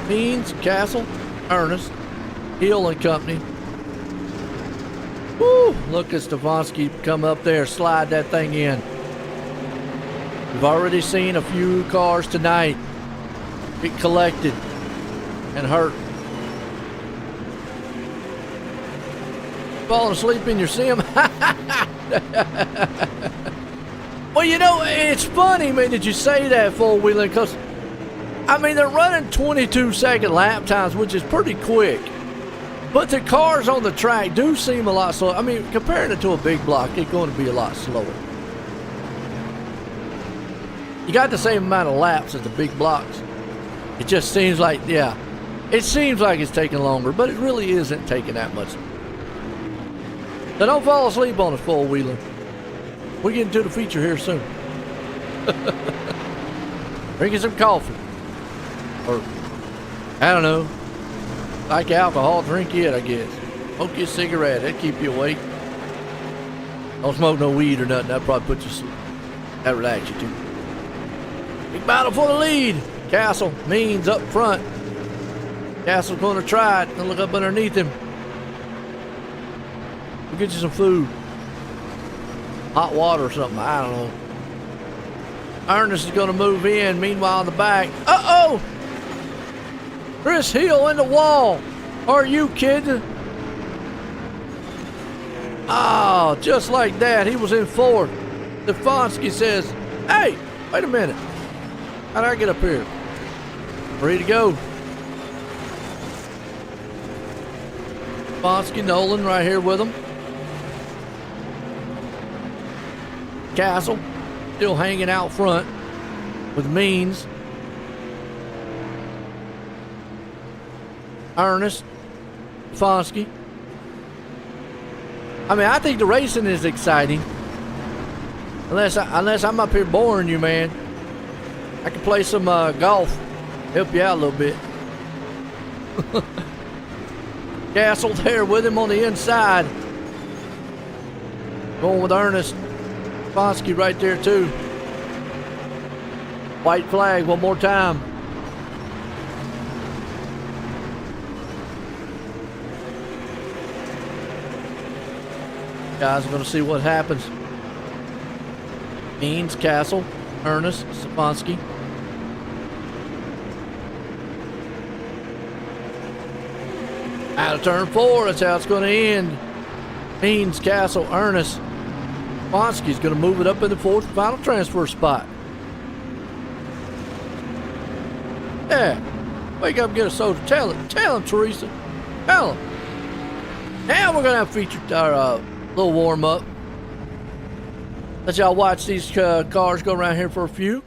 Means, Castle, Ernest, Hill and company. Woo! Look at Stefanski come up there, slide that thing in. We've already seen a few cars tonight get collected and hurt. Falling asleep in your sim? Well, you know, it's funny, man, that you say that, four-wheeling, because, I mean, they're running 22-second lap times, which is pretty quick. But the cars on the track do seem a lot slower. I mean, comparing it to a big block, it's going to be a lot slower. You got the same amount of laps as the big blocks. It just seems like, yeah, it seems like it's taking longer, but it really isn't taking that much. So don't fall asleep on us, four-wheeler. We're getting to the feature here soon. Drinking some coffee. Or, I don't know. Like alcohol, drink it, I guess. Smoke your cigarette, that'd keep you awake. Don't smoke no weed or nothing, that'd probably put you to sleep. That'd relax you too. Big battle for the lead. Castle, Means up front. Castle's gonna try it and look up underneath him. We'll get you some food. Hot water or something, I don't know. Ernest is gonna move in, meanwhile in the back. Uh-oh! Chris Hill in the wall. Are you kidding? Oh, just like that. He was in fourth. Stefanski says, hey, wait a minute. How'd I get up here? Ready to go. Stefanski, Nolan right here with him. Castle still hanging out front with Means. Ernest, Stefanski. I mean, I think the racing is exciting. Unless I'm up here boring you, man. I can play some golf. Help you out a little bit. Castle there with him on the inside. Going with Ernest. Stefanski right there too. White flag one more time. Guys are going to see what happens. Means, Castle, Ernest, Stefanski. Out of turn 4, that's how it's going to end. Means, Castle, Ernest. Stefanski's going to move it up in the fourth final transfer spot. Yeah. Wake up and get a soda. Tell him, Teresa. Tell him. Now we're going to have featured our little warm up. Let y'all watch these cars go around here for a few.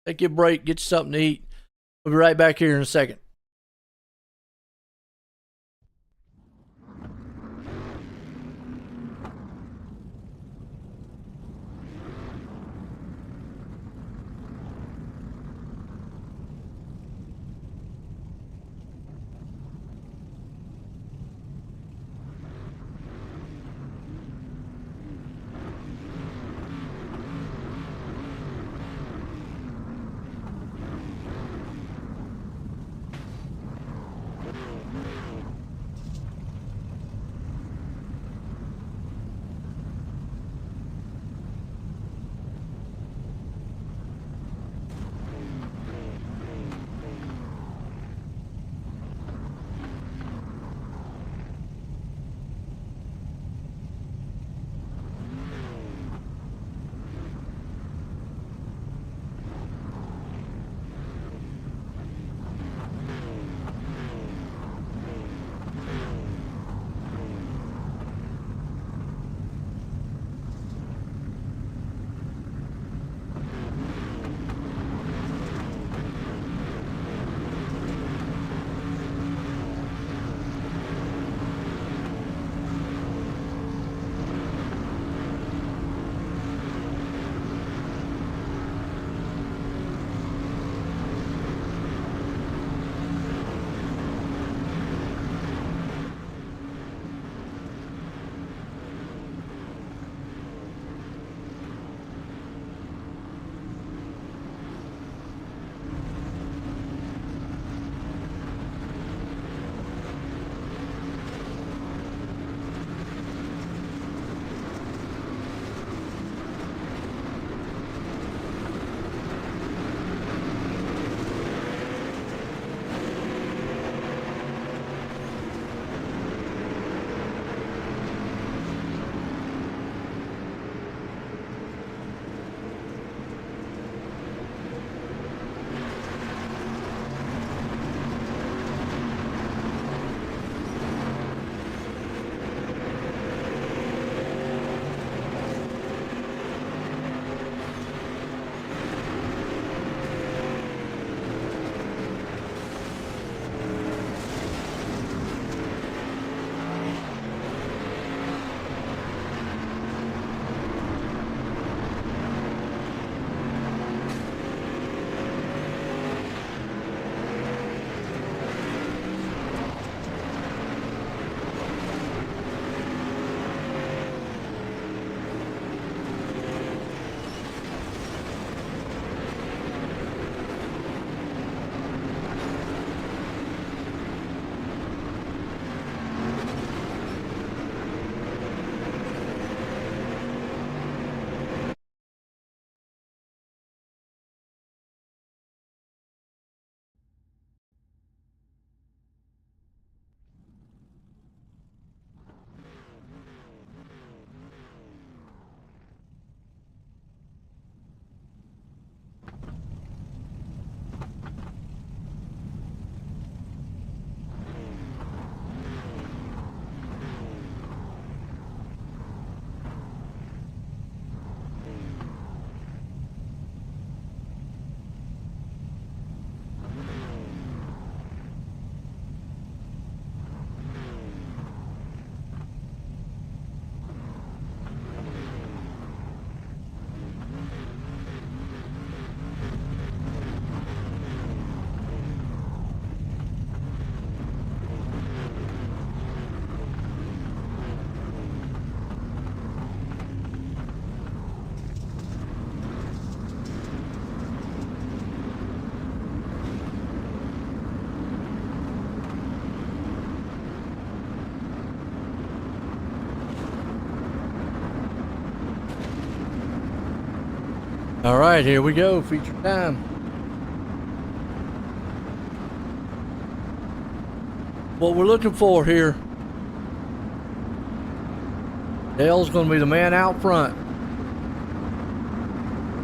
Take you a break, get you something to eat. We'll be right back here in a second. All right, here we go. Feature time. What we're looking for here. Dale's going to be the man out front.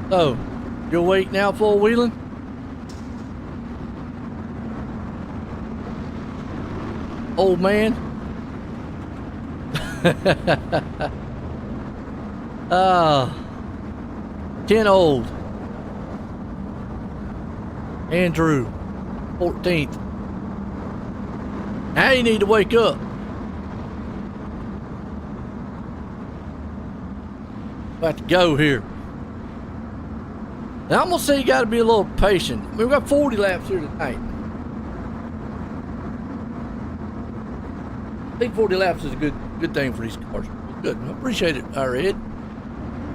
So, you're awake now, full wheeling? Old man? 10 old. Andrew, 14th. Now you need to wake up. About to go here. Now I'm gonna say you gotta be a little patient. I mean, we've got 40 laps here tonight. I think 40 laps is a good thing for these cars. Good. I appreciate it, Red.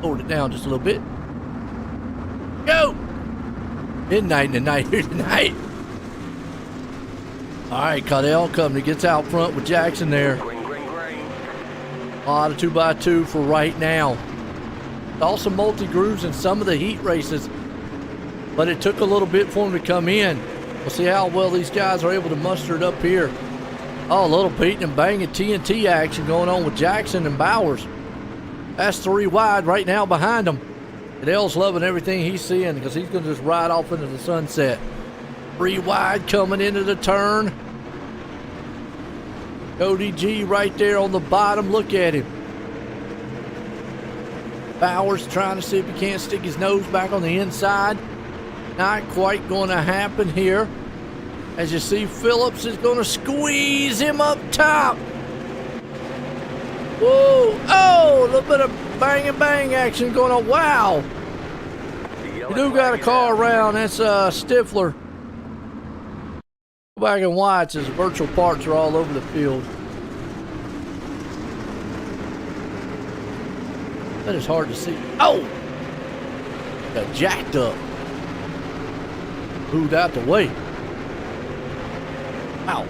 Hold it down just a little bit. Go! Midnight in the night here tonight. Alright, Caudell Company gets out front with Jackson there. Green, green, green. A lot of 2x2 for right now. Also multi-grooves in some of the heat races, but it took a little bit for them to come in. We'll see how well these guys are able to muster it up here. Oh, a little beating and banging TNT action going on with Jackson and Bowers. That's 3 wide right now behind them. Caudell's loving everything he's seeing because he's going to just ride off into the sunset. 3 wide coming into the turn. Cody G right there on the bottom. Look at him. Bowers trying to see if he can't stick his nose back on the inside. Not quite going to happen here. As you see, Phillips is going to squeeze him up top. Whoa! Oh, a little bit of bang and bang action going on. Wow! You do got a car around. That's Stifler. Go back and watch as virtual parts are all over the field. That is hard to see. Oh! Got jacked up. Moved out the way. Wow.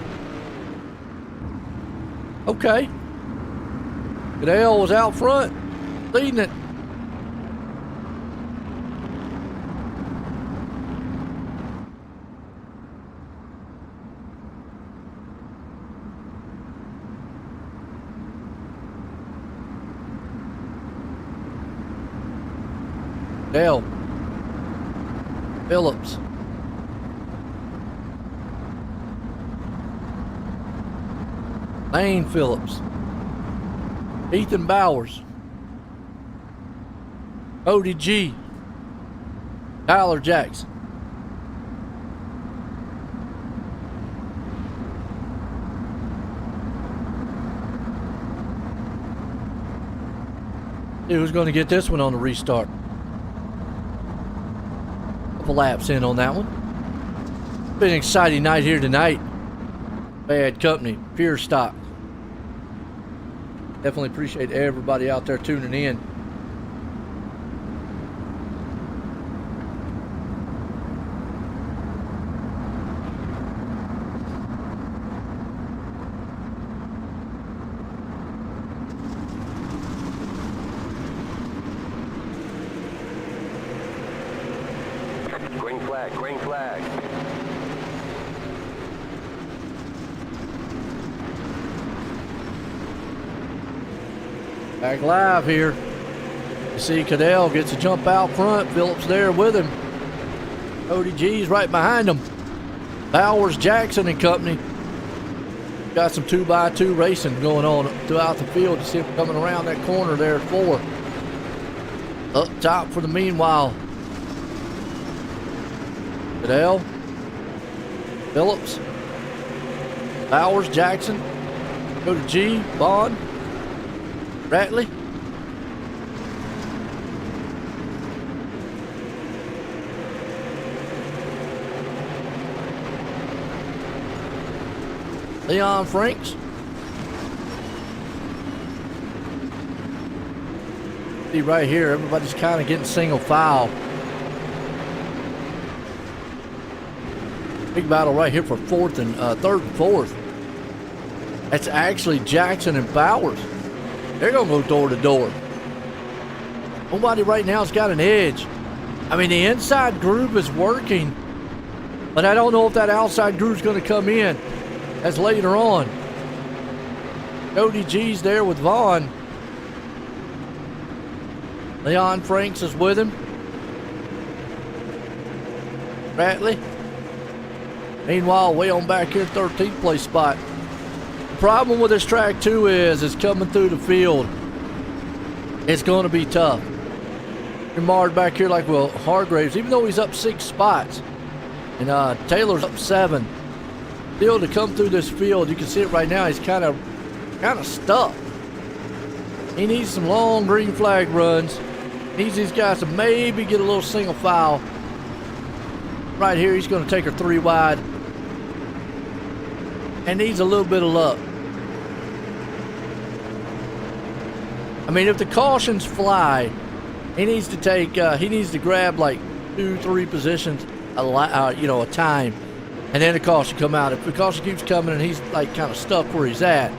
Okay. Caudell was out front, leading it. Dale. Phillips. Lane Phillips. Ethan Bowers. Cody G. Tyler Jackson. See who's going to get this one on the restart. Couple laps in on that one. Been an exciting night here tonight. Bad company, pure stock. Definitely appreciate everybody out there tuning in. Green flag, green flag. Back live here. You see Caudell gets a jump out front. Phillips there with him. Cody G's right behind him. Bowers, Jackson and company. Got some 2x2 racing going on throughout the field. You see him coming around that corner there at 4. Up top for the meanwhile. Caudell. Phillips. Bowers, Jackson. Cody G, Bond. Ratley. Leon Franks. See right here, everybody's kind of getting single file. Big battle right here for third and fourth. That's actually Jackson and Bowers. They're going to go door to door. Nobody right now has got an edge. I mean, the inside groove is working, but I don't know if that outside groove's going to come in as later on. Cody G's there with Vaughn. Leon Franks is with him. Ratley. Meanwhile, way on back here, 13th place spot. The problem with this track too is it's coming through the field. It's going to be tough. You're marred back here like, well, Hargraves, even though he's up 6 spots, and Taylor's up 7. Still to come through this field, you can see it right now, he's kind of stuck. He needs some long green flag runs. Needs these guys to maybe get a little single file. Right here, he's going to take her 3 wide. And needs a little bit of luck. I mean, if the cautions fly, he needs to take, he needs to grab like 2-3 positions a time, and then the caution come out. If the caution keeps coming and he's like kind of stuck where he's at,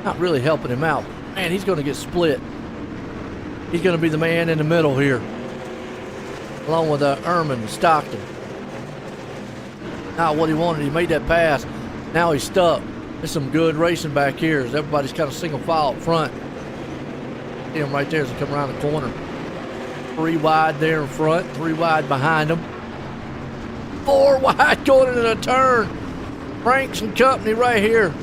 not really helping him out. Man, he's going to get split. He's going to be the man in the middle here, along with Ehrman and Stockton. Not what he wanted. He made that pass. Now he's stuck. There's some good racing back here as everybody's kind of single file up front. See him right there as he come around the corner. 3 wide there in front, 3 wide behind him. 4 wide going into the turn. Franks and company right here.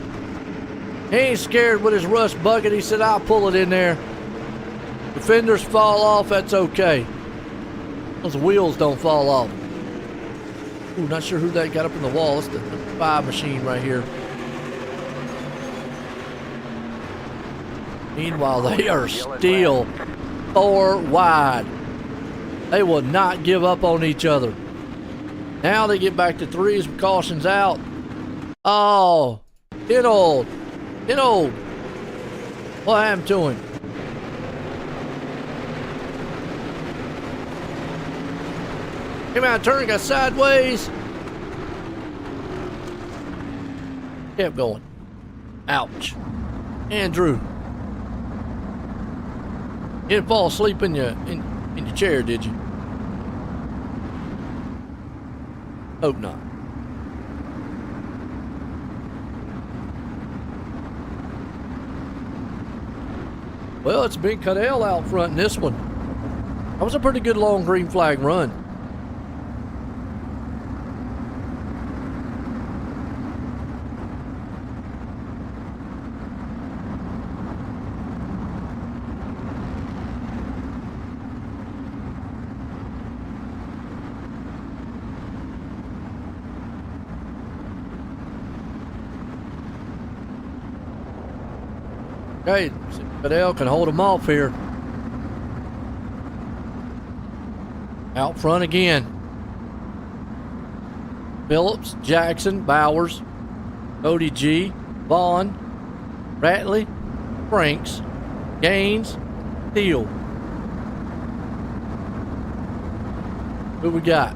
He ain't scared with his rust bucket. He said, I'll pull it in there. The fenders fall off, that's okay. Those wheels don't fall off. Ooh, not sure who that got up in the wall. It's the 5 machine right here. Meanwhile, they are still 4 wide. They will not give up on each other. Now they get back to 3s with cautions out. Oh, Hinold. What happened to him? Came out of turn, got sideways. Kept going. Ouch. Andrew. You didn't fall asleep in your chair, did you? Hope not. Well, it's Big Cadell out front in this one. That was a pretty good long green flag run. Okay, Cadell can hold him off here. Out front again. Phillips, Jackson, Bowers, Cody G, Vaughn, Ratley, Franks, Gaines, Steele. Who we got?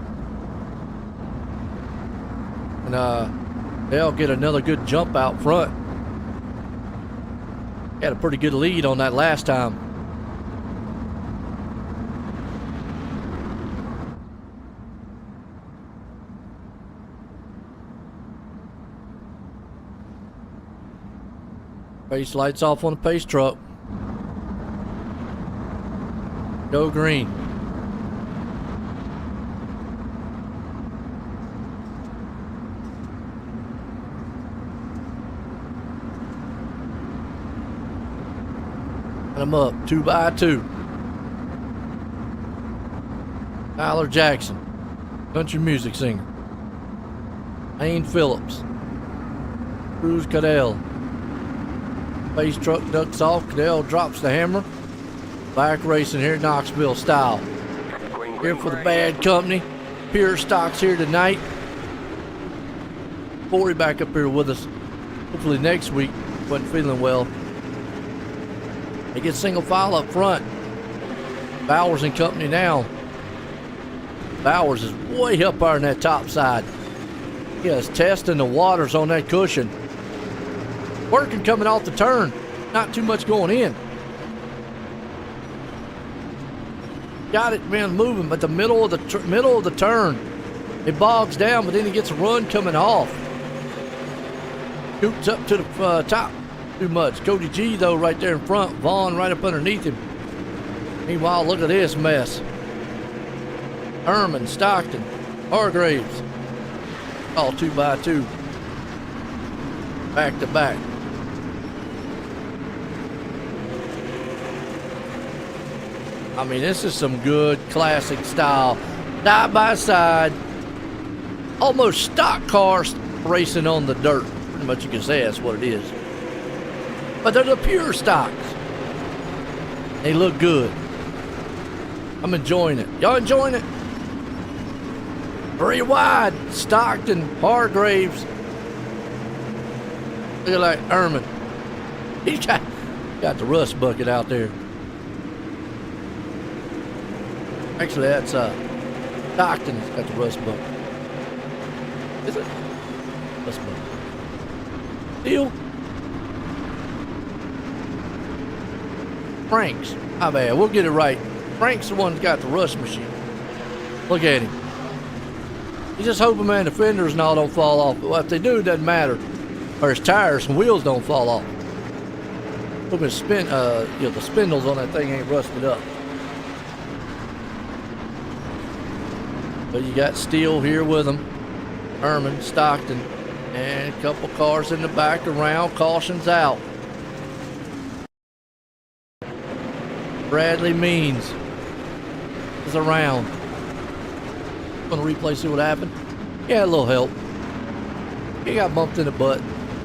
And they'll get another good jump out front. Had a pretty good lead on that last time. Pace lights off on the pace truck. Go green. I'm up 2 by 2. Tyler Jackson, country music singer. Hayne Phillips. Cruz Cadell. Pace truck ducks off. Cadell drops the hammer. Back racing here at Knoxville style. Here for the bad company. Pure Stocks here tonight. Corey back up here with us. Hopefully next week. Wasn't feeling well. They get single file up front. Bowers and company now. Bowers is way up there on that top side. He is testing the waters on that cushion. Working coming off the turn. Not too much going in. got it, man, moving, but the middle of the turn, it bogs down, but then he gets a run coming off. Scoots up to the top too much. Cody G, though, right there in front. Vaughn right up underneath him. Meanwhile, look at this mess. Herman, Stockton, Hargraves. All 2x2. Back to back. I mean, this is some good classic style. Side by side. Almost stock cars racing on the dirt. Pretty much you can say that's what it is. But they're the pure stocks. They look good. I'm enjoying it. Y'all enjoying it? 3 wide. Stockton, Hargraves. Look at like Herman. He's got the rust bucket out there. Actually, that's Stockton's got the rust bucket. Is it? Rust bucket. Deal. Frank's. My bad. We'll get it right. Frank's the one that's got the rust machine. Look at him. He's just hoping, man, the fenders and all don't fall off. But if they do, it doesn't matter. Or his tires and wheels don't fall off. Hope his the spindles on that thing ain't rusted up. But you got Steele here with him. Herman, Stockton, and a couple cars in the back around. Caution's out. Bradley Means is around. Gonna replay, see what happened. Yeah, a little help. He got bumped in the butt.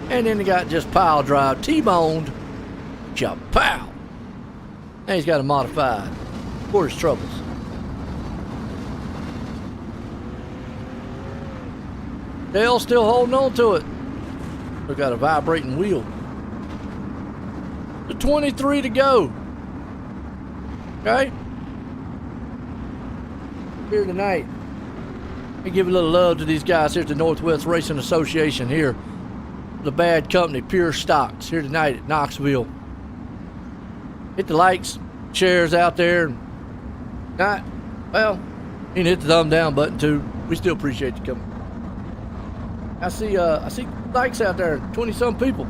And then he got just pile drive, T-boned. Chapow. And he's got a modified for his troubles. Dale's still holding on to it. We got a vibrating wheel. The 23 to go. Okay? Here tonight. Let me give a little love to these guys here at the Northwest Racing Association here. The bad company, Pure Stocks, here tonight at Knoxville. Hit the likes, shares out there. Not, well, you can hit the thumb down button too. We still appreciate you coming. I see likes out there, 20-some people.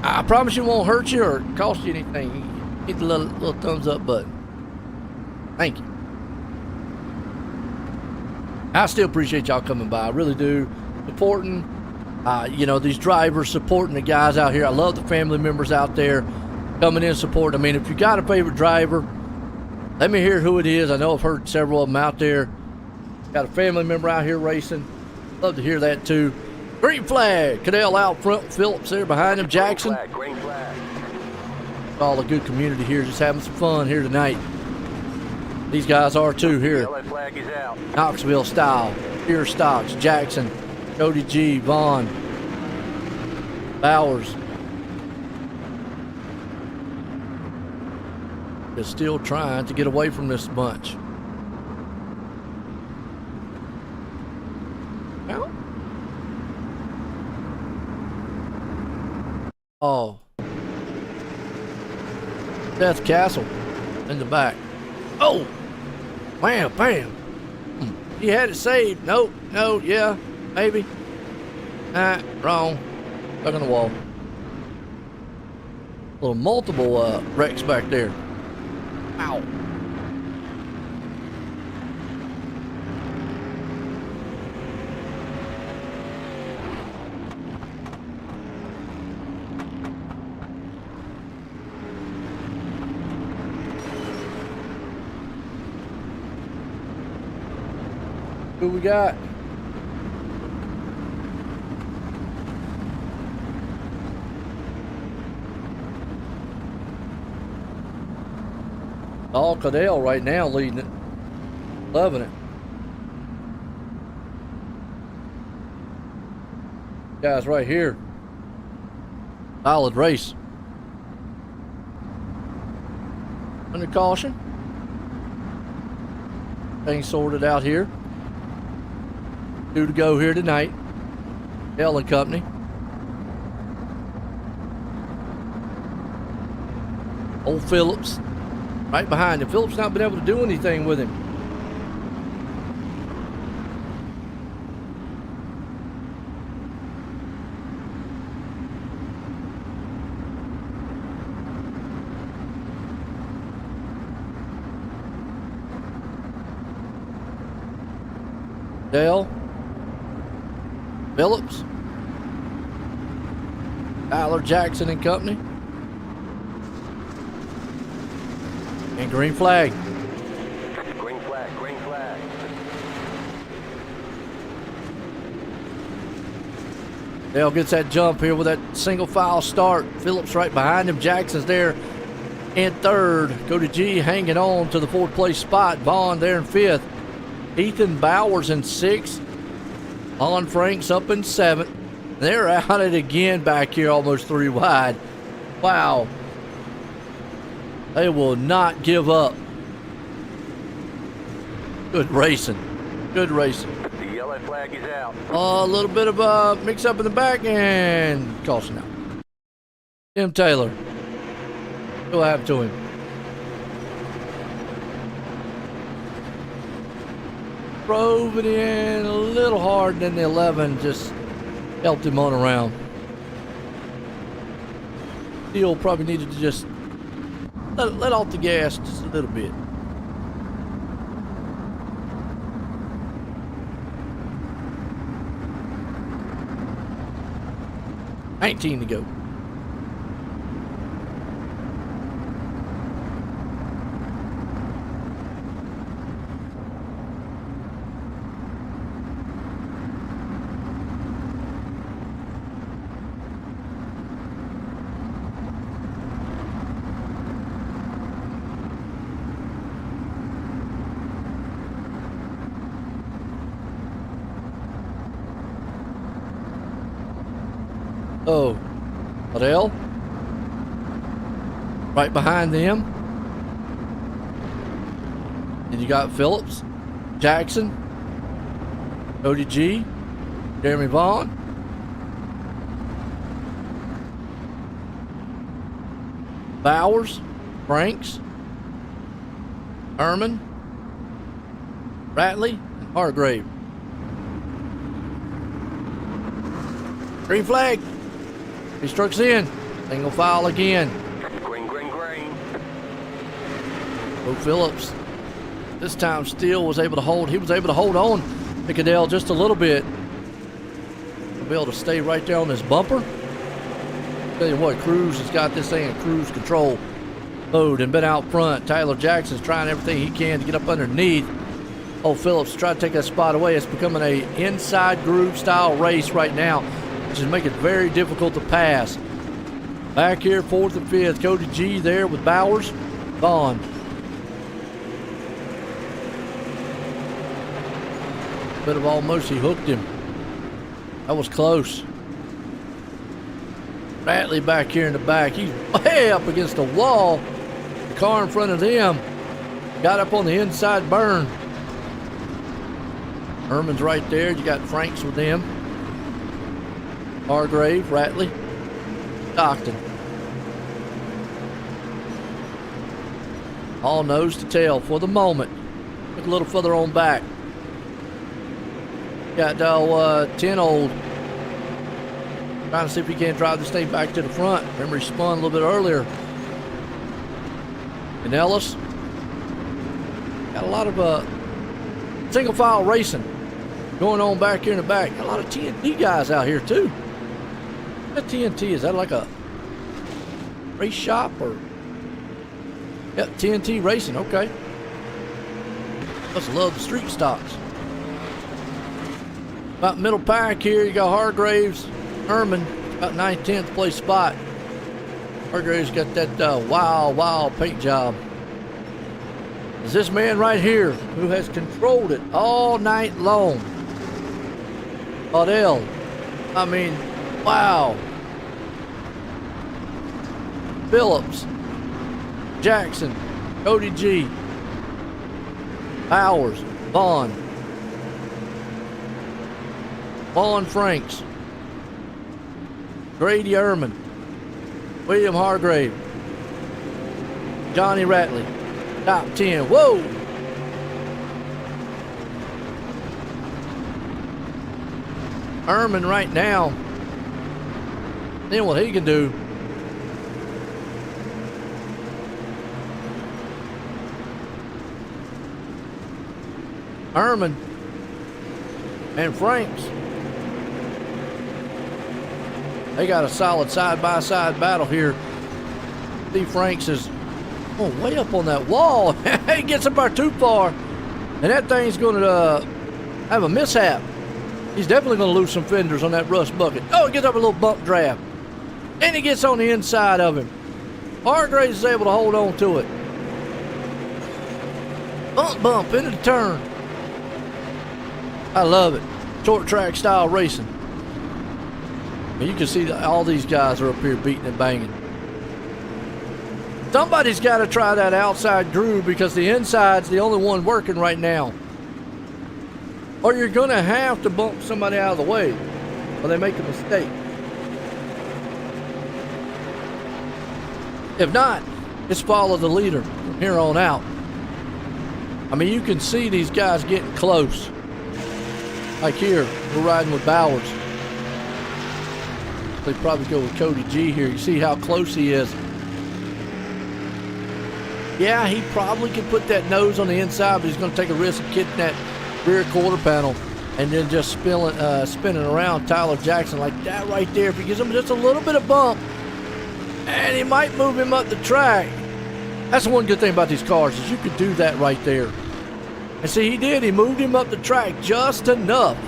I promise you it won't hurt you or cost you anything. Hit the little thumbs up button. Thank you. I still appreciate y'all coming by. I really do. Supporting, these drivers, supporting the guys out here. I love the family members out there coming in support. I mean, if you got a favorite driver, let me hear who it is. I know I've heard several of them out there. Got a family member out here racing. Love to hear that too. Green flag. Cadell out front. Phillips there behind him. Jackson. Green flag. All a good community here, just having some fun here tonight. These guys are too here. Yellow flag is out. Knoxville style. Pure Stocks. Jackson. Cody G. Vaughn. Bowers. Is still trying to get away from this bunch. Well. Oh. Death Castle in the back. Oh! Wham, bam. He had it saved. Nope, no, yeah, maybe. Nah, wrong. Stuck on the wall. Little multiple wrecks back there. Ow. Who we got? All Cadell right now leading it. Loving it. Guys right here. Solid race. Under caution. Things sorted out here. 2 to go here tonight. Ellen Company. Old Phillips right behind him. Phillips not been able to do anything with him. Dale, Phillips, Tyler Jackson and company, and green flag. Green flag, green flag. Dale gets that jump here with that single file start. Phillips right behind him. Jackson's there in third. Cody G hanging on to the fourth place spot. Vaughn there in fifth. Ethan Bowers in sixth. Holland Franks up in seventh. They're at it again back here, almost 3 wide. Wow. They will not give up. Good racing. Good racing. The yellow flag is out. A little bit of a mix up in the back and caution out. Tim Taylor. What happened to him? Drove it in a little hard, and then the 11 just helped him on around. Steele probably needed to just let off the gas just a little bit. $19 to go. Oh, Adele, right behind them. And you got Phillips, Jackson, Cody G, Jeremy Vaughn, Bowers, Franks, Herman, Ratley, and Hargrave. Green flag. He strikes in. Single file again. Green, green, green. Bo Phillips. This time Steele was able to hold. He was able to hold on to Cadell just a little bit. He'll be able to stay right there on this bumper. Tell you what, Cruz has got this thing in cruise control mode and been out front. Tyler Jackson's trying everything he can to get up underneath. Oh, Phillips tried to take that spot away. It's becoming a inside groove style race right now, which is making it very difficult to pass. Back here, fourth and fifth. Cody G there with Bowers. Vaughn. Bit of almost he hooked him. That was close. Ratley back here in the back. He's way up against the wall. The car in front of them got up on the inside burn. Herman's right there. You got Franks with them. Hargrave, Ratley, Stockton. All nose to tail for the moment. Look a little further on back. Got 10 old. Trying to see if he can't drive this thing back to the front. Remember, he spun a little bit earlier. And Ellis. Got a lot of single file racing going on back here in the back. Got a lot of TNT guys out here too. That TNT, is that like a race shop or? Yep, TNT Racing, okay. Must love the street stocks. About middle pack here, you got Hargraves, Herman, about 9th, 10th place spot. Hargraves got that wild paint job. Is this man right here who has controlled it all night long. Odell, I mean, wow. Phillips, Jackson, Cody G, Bowers, Vaughn Franks, Grady Ehrman, William Hargrave, Johnny Ratley, top 10. Whoa! Herman right now, then what he can do. Herman and Franks, they got a solid side-by-side battle here. Steve Franks is way up on that wall. He gets up there too far, and that thing's going to have a mishap. He's definitely going to lose some fenders on that rust bucket. Oh, he gets up a little bump draft, and he gets on the inside of him. Hargraves is able to hold on to it. Bump into the turn. I love it. Short track style racing. And you can see that all these guys are up here beating and banging. Somebody's got to try that outside groove because the inside's the only one working right now. Or you're going to have to bump somebody out of the way or they make a mistake. If not, just follow the leader from here on out. I mean, you can see these guys getting close. Like here, we're riding with Bowers. They probably go with Cody G here. You see how close he is. Yeah, he probably could put that nose on the inside, but he's going to take a risk of hitting that rear quarter panel and then just spinning around Tyler Jackson like that right there. If he gives him just a little bit of bump, and he might move him up the track. That's the one good thing about these cars is you could do that right there. And see, he did. He moved him up the track just enough.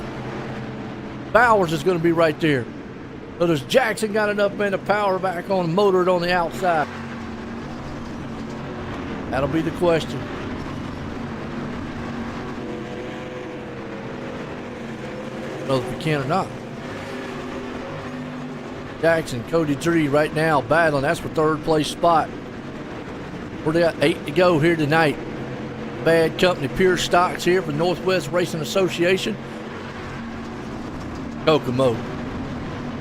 Bowers is going to be right there. So does Jackson got enough man to power back on and motor it on the outside? That'll be the question. I don't know if we can or not. Jackson, Cody G right now battling. That's for third place spot. We're got 8 to go here tonight. Bad company, Pure Stocks here for Northwest Racing Association. Kokomo.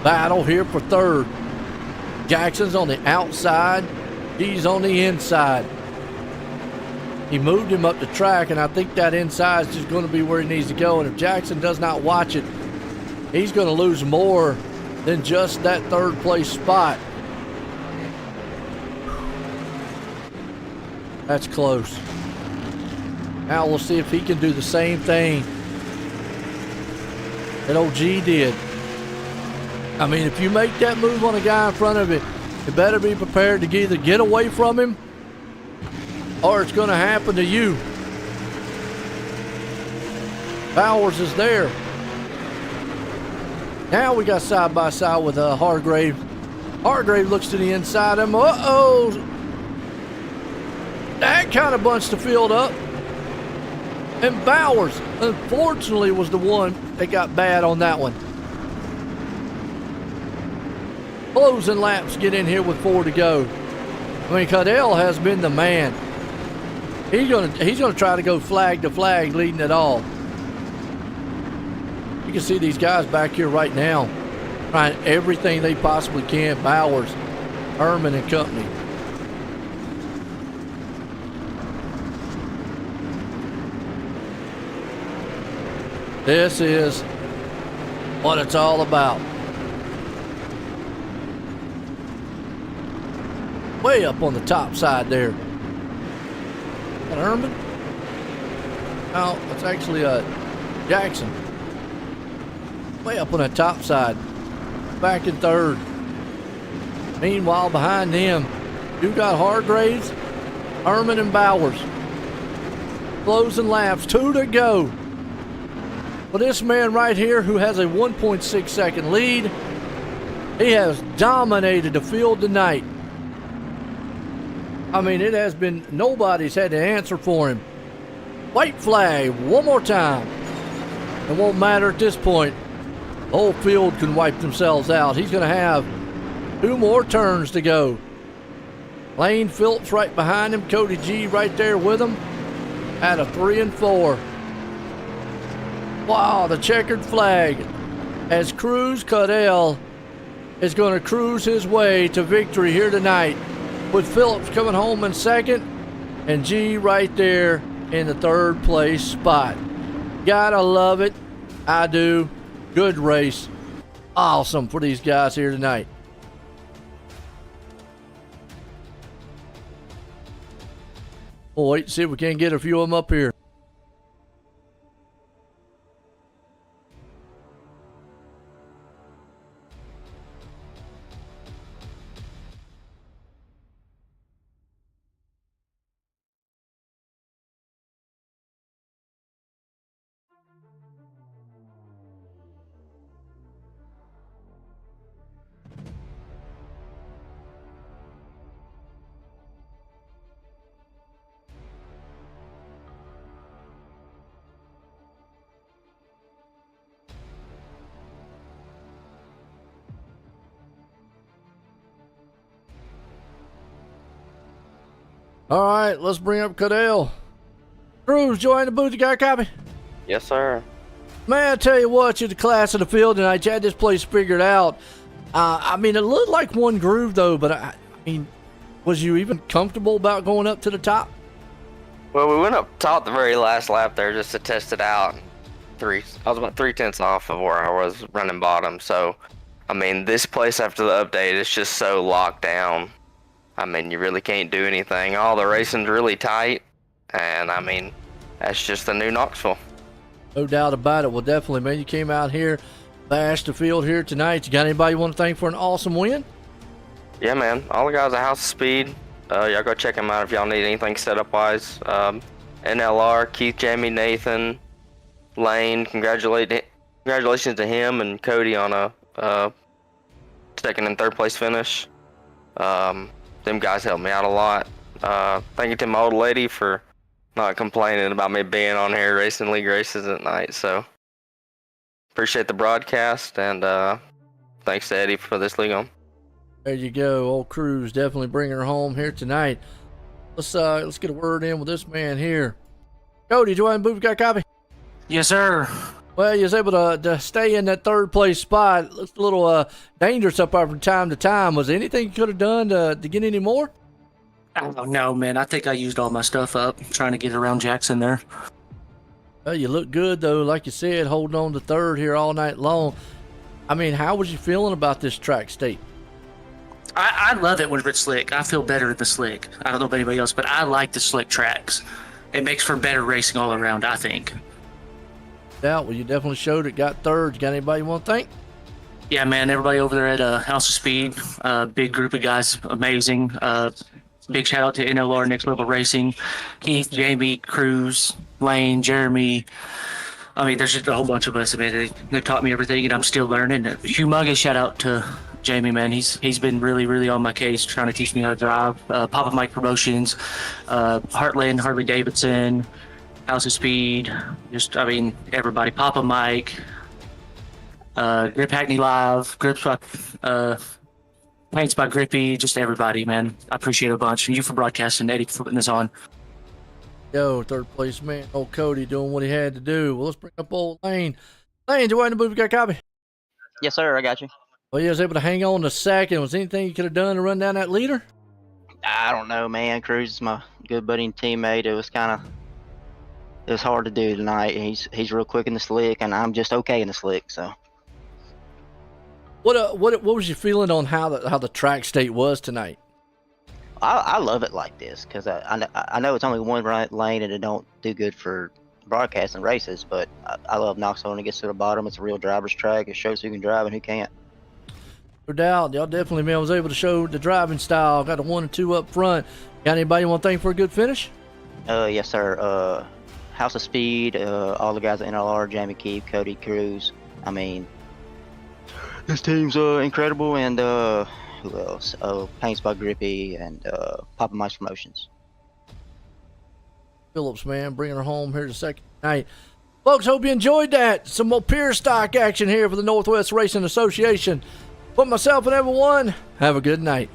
Battle here for third. Jackson's on the outside. He's on the inside. He moved him up the track, and I think that inside is just going to be where he needs to go. And if Jackson does not watch it, he's going to lose more than just that third place spot. That's close. Now we'll see if he can do the same thing that OG did. I mean, if you make that move on a guy in front of you, you better be prepared to either get away from him or it's going to happen to you. Bowers is there. Now we got side by side with Hargrave. Hargrave looks to the inside of him. Uh-oh. That kind of bunched the field up. And Bowers, unfortunately, was the one that got bad on that one. Closing laps get in here with 4 to go. I mean, Cadell has been the man. He's gonna try to go flag to flag, leading it all. You can see these guys back here right now, trying everything they possibly can. Bowers, Herman, and company. This is what it's all about. Way up on the top side there. Is that Herman? No, it's actually Jackson. Way up on that top side. Back in third. Meanwhile, behind them, you got Hargraves, Herman, and Bowers. Closing laps, 2 to go. Well, this man right here, who has a 1.6 second lead, he has dominated the field tonight. I mean, it has been, nobody's had to answer for him. White flag, one more time. It won't matter at this point. The whole field can wipe themselves out. He's going to have 2 more turns to go. Lane Phillips right behind him. Cody G right there with him at a 3 and 4. Wow, the checkered flag as Cruz Cadell is going to cruise his way to victory here tonight. with Phillips coming home in second, and G right there in the third place spot. Gotta love it. I do. Good race. Awesome for these guys here tonight. We'll wait to see if we can get a few of them up here. All right, let's bring up Cadell. Cruz, join the booth. You got a copy? Yes, sir. Man, I tell you what, you're the class of the field tonight. You had this place figured out. I mean, it looked like one groove, though, but I mean, was you even comfortable about going up to the top? Well, we went up top the very last lap there just to test it out. I was about 3/10 off of where I was running bottom. So, I mean, this place after the update is just so locked down. I mean, you really can't do anything. All the racing's really tight, and I mean, that's just the new Knoxville. No doubt about it. Well, definitely, man. You came out here, bashed the field here tonight. You got anybody you want to thank for an awesome win? Yeah, man. All the guys at House of Speed. Y'all go check them out if y'all need anything setup-wise. NLR, Keith, Jamie, Nathan, Lane. Congratulations to him and Cody on a second and third place finish. Them guys helped me out a lot. Thank you to my old lady for not complaining about me being on here racing league races at night. So appreciate the broadcast, and thanks to Eddie for this league on. There you go. Old Cruz definitely bringing her home here tonight. Let's get a word in with this man here. Cody, do you want to move? Got a copy? Yes, sir. Well, you was able to stay in that third place spot. Looks a little dangerous up there from time to time. Was there anything you could have done to get any more? I don't know, man. I think I used all my stuff up trying to get around Jackson there. Well, you look good, though. Like you said, holding on to third here all night long. I mean, how was you feeling about this track state? I love it when it's slick. I feel better in the slick. I don't know about anybody else, but I like the slick tracks. It makes for better racing all around, I think. Yeah, well, you definitely showed it. Got third. You got anybody you want to thank? Yeah, man. Everybody over there at House of Speed, big group of guys, amazing. Big shout out to NLR, Next Level Racing, Keith, Jamie, Cruz, Lane, Jeremy. I mean, there's just a whole bunch of us. I mean, they taught me everything, and I'm still learning. Humongous shout out to Jamie, man. He's been really, really on my case, trying to teach me how to drive. Papa Mike Promotions, Heartland, Harley Davidson, House of Speed, just, I mean, everybody. Papa Mike, Grip Hackney Live, Grips by, Paints by Grippy, just everybody, man. I appreciate it a bunch. And you for broadcasting, Eddie for putting this on. Yo, third place man, old Cody doing what he had to do. Well, let's bring up old Lane. Lane, do you want to move? Got a copy? Yes, sir. I got you. Well, you was able to hang on to second. Was there anything you could have done to run down that leader? I don't know, man. Cruz is my good buddy and teammate. It was hard to do tonight. He's real quick in the slick, and I'm just okay in the slick. So. What was your feeling on how the track state was tonight? I love it like this because I know it's only one lane and it don't do good for broadcasting races, but I love Knoxville when it gets to the bottom. It's a real driver's track. It shows who can drive and who can't. No doubt. Y'all definitely, man, was able to show the driving style. Got a 1 and 2 up front. Got anybody you want to thank for a good finish? Yes, sir. House of Speed, all the guys at NLR, Jamie, Keith, Cody, Cruz. I mean, this team's incredible, and who else? Paints by Grippy and Papa Mike's Promotions. Phillips, man, bringing her home here the second night. Folks, hope you enjoyed that. Some more pure stock action here for the Northwest Racing Association. For myself and everyone, have a good night.